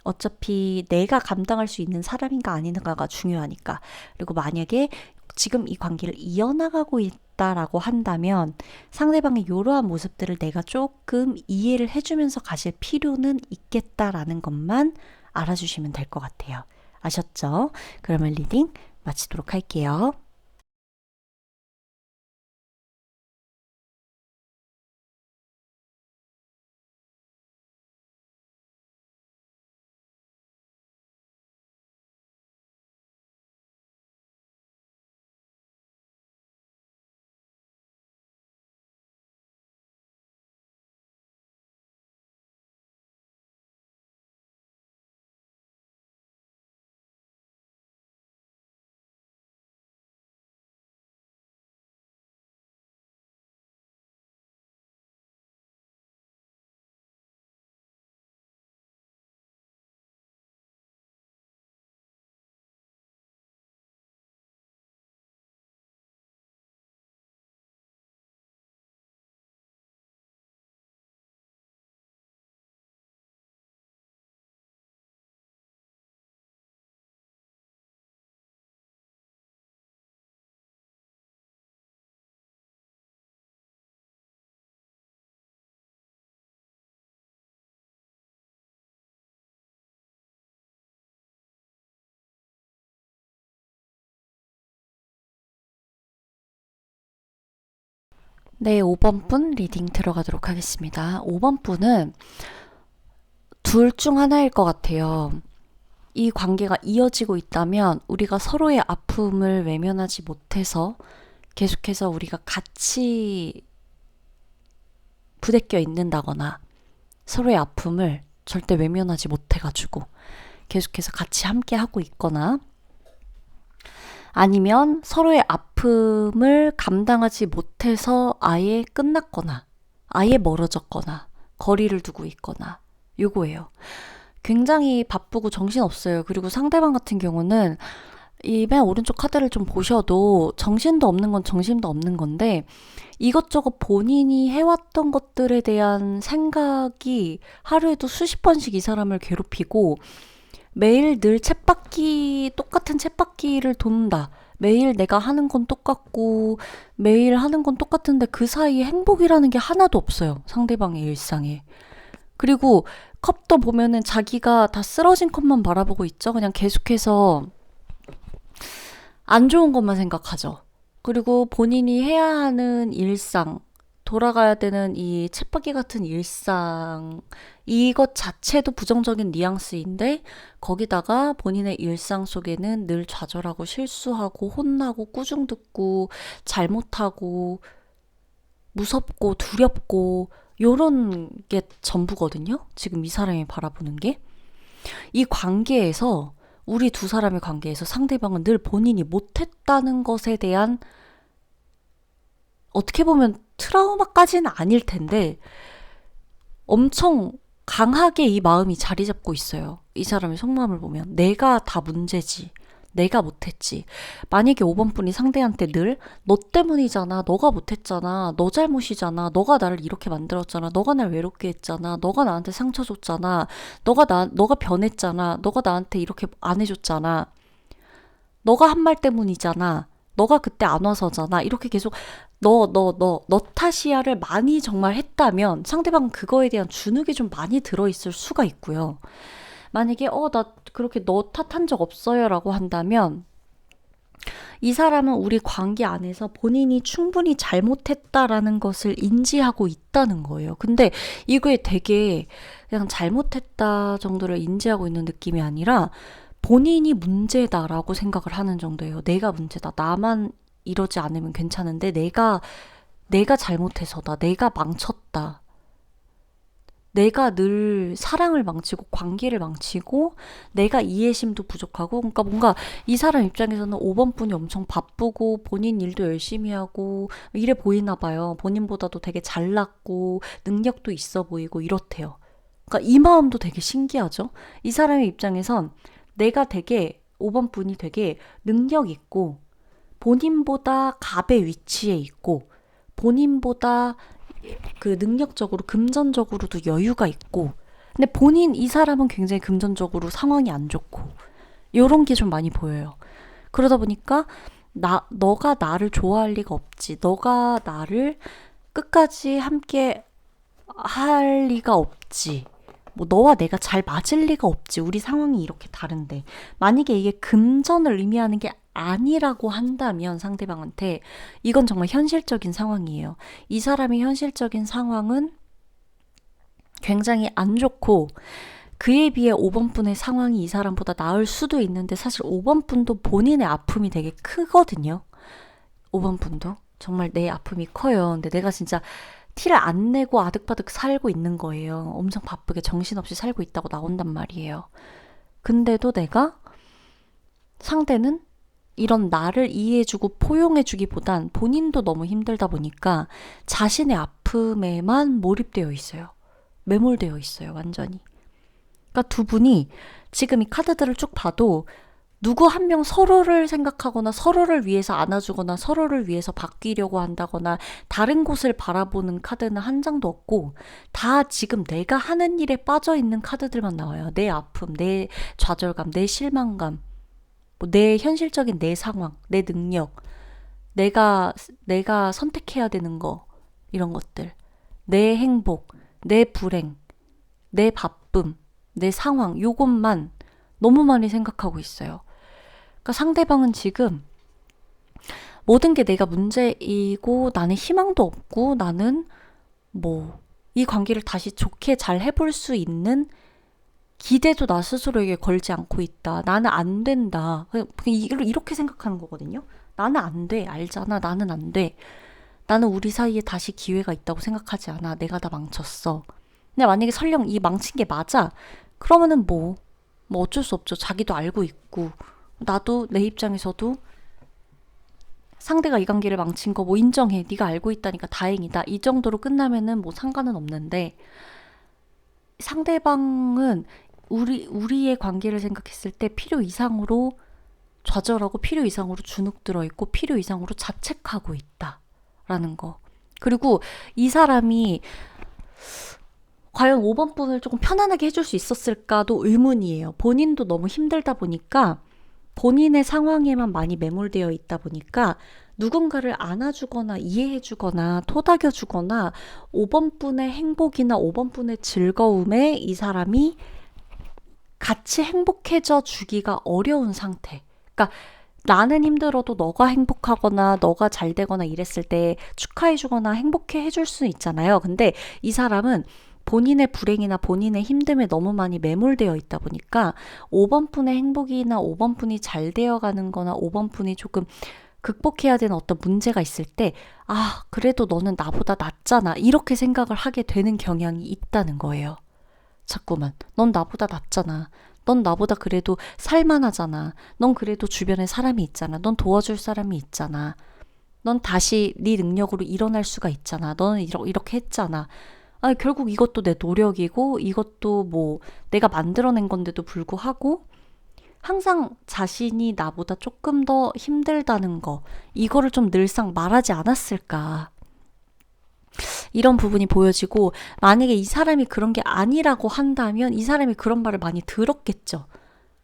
어차피 내가 감당할 수 있는 사람인가 아닌가가 중요하니까. 그리고 만약에 지금 이 관계를 이어나가고 있다라고 한다면 상대방의 이러한 모습들을 내가 조금 이해를 해주면서 가실 필요는 있겠다라는 것만 알아주시면 될 것 같아요. 아셨죠? 그러면 리딩 마치도록 할게요. 네, 5번 분 리딩 들어가도록 하겠습니다. 5번 분은 둘 중 하나일 것 같아요. 이 관계가 이어지고 있다면 우리가 서로의 아픔을 외면하지 못해서 계속해서 우리가 같이 부대껴 있는다거나 서로의 아픔을 절대 외면하지 못해가지고 계속해서 같이 함께 하고 있거나 아니면 서로의 아픔을 감당하지 못해서 아예 끝났거나 아예 멀어졌거나 거리를 두고 있거나 요거예요. 굉장히 바쁘고 정신없어요. 그리고 상대방 같은 경우는 이 맨 오른쪽 카드를 좀 보셔도 정신도 없는 건 정신도 없는 건데 이것저것 본인이 해왔던 것들에 대한 생각이 하루에도 수십 번씩 이 사람을 괴롭히고 매일 늘 똑같은 쳇바퀴를 돈다. 매일 내가 하는 건 똑같고 매일 하는 건 똑같은데 그 사이에 행복이라는 게 하나도 없어요. 상대방의 일상에. 그리고 컵도 보면은 자기가 다 쓰러진 컵만 바라보고 있죠. 그냥 계속해서 안 좋은 것만 생각하죠. 그리고 본인이 해야 하는 일상, 돌아가야 되는 이 쳇바퀴 같은 일상, 이것 자체도 부정적인 뉘앙스인데, 거기다가 본인의 일상 속에는 늘 좌절하고 실수하고 혼나고 꾸중 듣고 잘못하고 무섭고 두렵고 요런 게 전부거든요. 지금 이 사람이 바라보는 게. 이 관계에서 우리 두 사람의 관계에서 상대방은 늘 본인이 못했다는 것에 대한 어떻게 보면 트라우마까지는 아닐 텐데 엄청 강하게 이 마음이 자리 잡고 있어요. 이 사람의 속마음을 보면 내가 다 문제지. 내가 못했지. 만약에 5번 분이 상대한테 늘 너 때문이잖아. 너가 못했잖아. 너 잘못이잖아. 너가 나를 이렇게 만들었잖아. 너가 날 외롭게 했잖아. 너가 나한테 상처 줬잖아. 너가 변했잖아. 너가 나한테 이렇게 안 해줬잖아. 너가 한 말 때문이잖아. 너가 그때 안 와서잖아. 이렇게 계속 너 탓이야를 많이 정말 했다면 상대방은 그거에 대한 주눅이 좀 많이 들어있을 수가 있고요. 만약에 나 그렇게 너 탓한 적 없어요 라고 한다면 이 사람은 우리 관계 안에서 본인이 충분히 잘못했다라는 것을 인지하고 있다는 거예요. 근데 이게 되게 그냥 잘못했다 정도를 인지하고 있는 느낌이 아니라 본인이 문제다라고 생각을 하는 정도예요. 내가 문제다. 나만 이러지 않으면 괜찮은데 내가 잘못해서다. 내가 망쳤다. 내가 늘 사랑을 망치고 관계를 망치고 내가 이해심도 부족하고 그러니까 뭔가 이 사람 입장에서는 5번 분이 엄청 바쁘고 본인 일도 열심히 하고 이래 보이나 봐요. 본인보다도 되게 잘났고 능력도 있어 보이고 이렇대요. 그러니까 이 마음도 되게 신기하죠. 이 사람의 입장에선 내가 되게 5번 분이 되게 능력 있고 본인보다 갑의 위치에 있고 본인보다 그 능력적으로 금전적으로도 여유가 있고 근데 이 사람은 굉장히 금전적으로 상황이 안 좋고 요런 게 좀 많이 보여요. 그러다 보니까 너가 나를 좋아할 리가 없지. 너가 나를 끝까지 함께 할 리가 없지. 뭐 너와 내가 잘 맞을 리가 없지. 우리 상황이 이렇게 다른데. 만약에 이게 금전을 의미하는 게 아니라고 한다면 상대방한테 이건 정말 현실적인 상황이에요. 이 사람의 현실적인 상황은 굉장히 안 좋고 그에 비해 5번 분의 상황이 이 사람보다 나을 수도 있는데 사실 5번 분도 본인의 아픔이 되게 크거든요. 5번 분도 정말 내 아픔이 커요. 근데 내가 진짜 티를 안 내고 아득바득 살고 있는 거예요. 엄청 바쁘게 정신없이 살고 있다고 나온단 말이에요. 근데도 상대는 이런 나를 이해해주고 포용해주기보단 본인도 너무 힘들다 보니까 자신의 아픔에만 몰입되어 있어요. 매몰되어 있어요, 완전히. 그러니까 두 분이 지금 이 카드들을 쭉 봐도 누구 한 명 서로를 생각하거나 서로를 위해서 안아주거나 서로를 위해서 바뀌려고 한다거나 다른 곳을 바라보는 카드는 한 장도 없고 다 지금 내가 하는 일에 빠져 있는 카드들만 나와요. 내 아픔, 내 좌절감, 내 실망감, 내 현실적인 내 상황, 내 능력, 내가 선택해야 되는 거 이런 것들, 내 행복, 내 불행, 내 바쁨, 내 상황 요것만 너무 많이 생각하고 있어요. 그러니까 상대방은 지금 모든 게 내가 문제이고 나는 희망도 없고 나는 이 관계를 다시 좋게 잘 해볼 수 있는 기대도 나 스스로에게 걸지 않고 있다. 나는 안 된다. 그냥 이렇게 생각하는 거거든요. 나는 안 돼. 알잖아. 나는 안 돼. 나는 우리 사이에 다시 기회가 있다고 생각하지 않아. 내가 다 망쳤어. 근데 만약에 설령 이 망친 게 맞아. 그러면은 어쩔 수 없죠. 자기도 알고 있고 나도 내 입장에서도 상대가 이 관계를 망친 거 인정해. 네가 알고 있다니까 다행이다. 이 정도로 끝나면은 상관은 없는데 상대방은 우리의 관계를 생각했을 때 필요 이상으로 좌절하고 필요 이상으로 주눅 들어 있고 필요 이상으로 자책하고 있다라는 거. 그리고 이 사람이 과연 5번 분을 조금 편안하게 해줄 수 있었을까도 의문이에요. 본인도 너무 힘들다 보니까 본인의 상황에만 많이 매몰되어 있다 보니까 누군가를 안아주거나 이해해주거나 토닥여주거나 5번 분의 행복이나 5번 분의 즐거움에 이 사람이 같이 행복해져 주기가 어려운 상태. 그러니까 나는 힘들어도 너가 행복하거나 너가 잘 되거나 이랬을 때 축하해주거나 행복해 해줄 수 있잖아요. 근데 이 사람은 본인의 불행이나 본인의 힘듦에 너무 많이 매몰되어 있다 보니까 5번 분의 행복이나 5번 분이 잘 되어가는 거나 5번 분이 조금 극복해야 되는 어떤 문제가 있을 때, 아, 그래도 너는 나보다 낫잖아. 이렇게 생각을 하게 되는 경향이 있다는 거예요. 자꾸만. 넌 나보다 낫잖아. 넌 나보다 그래도 살만하잖아. 넌 그래도 주변에 사람이 있잖아. 넌 도와줄 사람이 있잖아. 넌 다시 네 능력으로 일어날 수가 있잖아. 너는 이렇게 했잖아. 아니, 결국 이것도 내 노력이고, 이것도 뭐 내가 만들어낸 건데도 불구하고, 항상 자신이 나보다 조금 더 힘들다는 거, 이거를 좀 늘상 말하지 않았을까. 이런 부분이 보여지고, 만약에 이 사람이 그런 게 아니라고 한다면 이 사람이 그런 말을 많이 들었겠죠.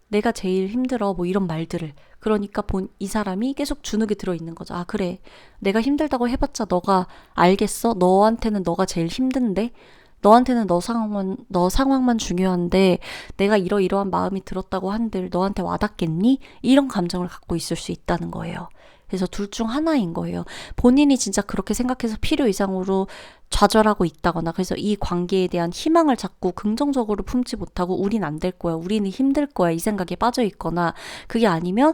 내가 제일 힘들어, 뭐 이런 말들을. 그러니까 이 사람이 계속 주눅이 들어있는 거죠. 아, 그래. 내가 힘들다고 해봤자 너가 알겠어? 너한테는 너가 제일 힘든데? 너한테는 너 상황만 중요한데 내가 이러이러한 마음이 들었다고 한들 너한테 와닿겠니? 이런 감정을 갖고 있을 수 있다는 거예요. 그래서 둘 중 하나인 거예요. 본인이 진짜 그렇게 생각해서 필요 이상으로 좌절하고 있다거나 그래서 이 관계에 대한 희망을 자꾸 긍정적으로 품지 못하고 우린 안 될 거야. 우리는 힘들 거야. 이 생각에 빠져 있거나 그게 아니면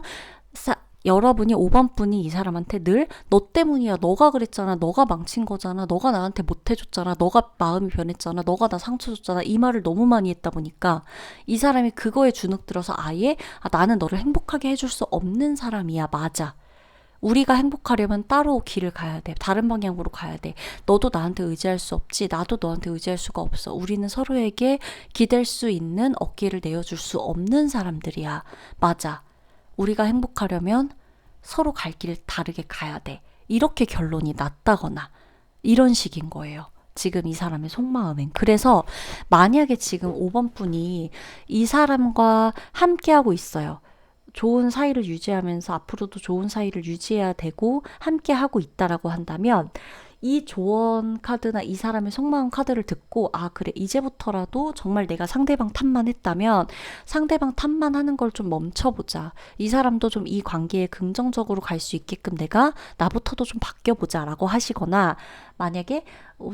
여러분이 5번 분이 이 사람한테 늘 너 때문이야. 너가 그랬잖아. 너가 망친 거잖아. 너가 나한테 못 해줬잖아. 너가 마음이 변했잖아. 너가 나 상처 줬잖아. 이 말을 너무 많이 했다 보니까 이 사람이 그거에 주눅 들어서 아예 나는 너를 행복하게 해줄 수 없는 사람이야. 맞아. 우리가 행복하려면 따로 길을 가야 돼. 다른 방향으로 가야 돼. 너도 나한테 의지할 수 없지. 나도 너한테 의지할 수가 없어. 우리는 서로에게 기댈 수 있는 어깨를 내어줄 수 없는 사람들이야. 맞아. 우리가 행복하려면 서로 갈 길 다르게 가야 돼. 이렇게 결론이 났다거나 이런 식인 거예요. 지금 이 사람의 속마음엔. 그래서 만약에 지금 5번 분이 이 사람과 함께하고 있어요. 좋은 사이를 유지하면서 앞으로도 좋은 사이를 유지해야 되고 함께하고 있다라고 한다면 이 조언 카드나 이 사람의 속마음 카드를 듣고 아 그래 이제부터라도 정말 내가 상대방 탓만 했다면 상대방 탓만 하는 걸 좀 멈춰보자. 이 사람도 좀 이 관계에 긍정적으로 갈 수 있게끔 내가 나부터도 좀 바뀌어보자 라고 하시거나 만약에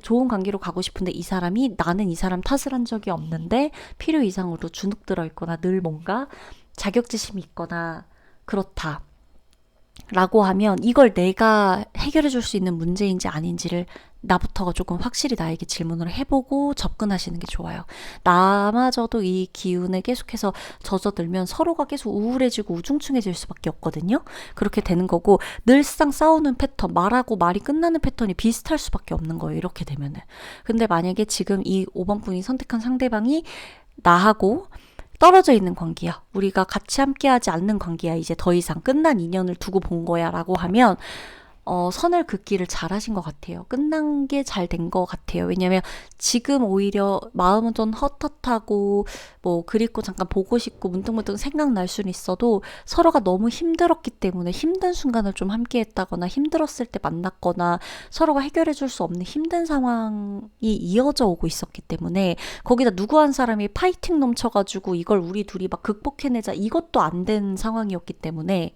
좋은 관계로 가고 싶은데 이 사람이 나는 이 사람 탓을 한 적이 없는데 필요 이상으로 주눅 들어 있거나 늘 뭔가 자격지심이 있거나 그렇다. 라고 하면 이걸 내가 해결해 줄 수 있는 문제인지 아닌지를 나부터가 조금 확실히 나에게 질문을 해보고 접근하시는 게 좋아요. 나마저도 이 기운을 계속해서 젖어들면 서로가 계속 우울해지고 우중충해질 수밖에 없거든요. 그렇게 되는 거고 늘상 싸우는 패턴, 말하고 말이 끝나는 패턴이 비슷할 수밖에 없는 거예요. 이렇게 되면은. 근데 만약에 지금 이 5번 분이 선택한 상대방이 나하고 떨어져 있는 관계야. 우리가 같이 함께하지 않는 관계야. 이제 더 이상 끝난 인연을 두고 본 거야 라고 하면 선을 긋기를 잘 하신 것 같아요. 끝난 게 잘 된 것 같아요. 왜냐면 지금 오히려 마음은 좀 헛헛하고 뭐 그립고 잠깐 보고 싶고 문득문득 생각날 수는 있어도 서로가 너무 힘들었기 때문에 힘든 순간을 좀 함께 했다거나 힘들었을 때 만났거나 서로가 해결해 줄 수 없는 힘든 상황이 이어져 오고 있었기 때문에 거기다 누구 한 사람이 파이팅 넘쳐가지고 이걸 우리 둘이 막 극복해내자 이것도 안 된 상황이었기 때문에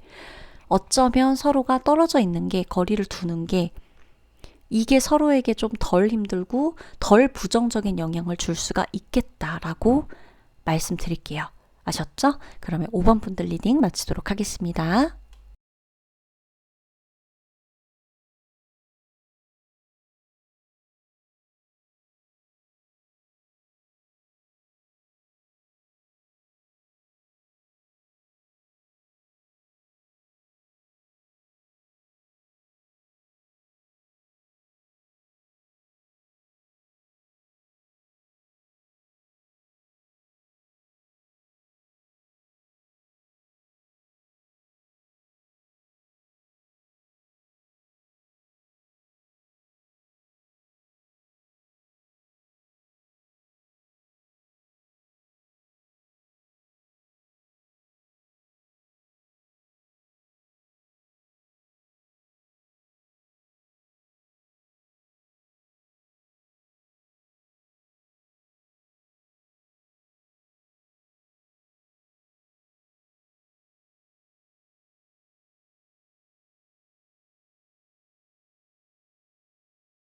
어쩌면 서로가 떨어져 있는 게 거리를 두는 게 이게 서로에게 좀 덜 힘들고 덜 부정적인 영향을 줄 수가 있겠다라고 말씀드릴게요. 아셨죠? 그러면 5번 분들 리딩 마치도록 하겠습니다.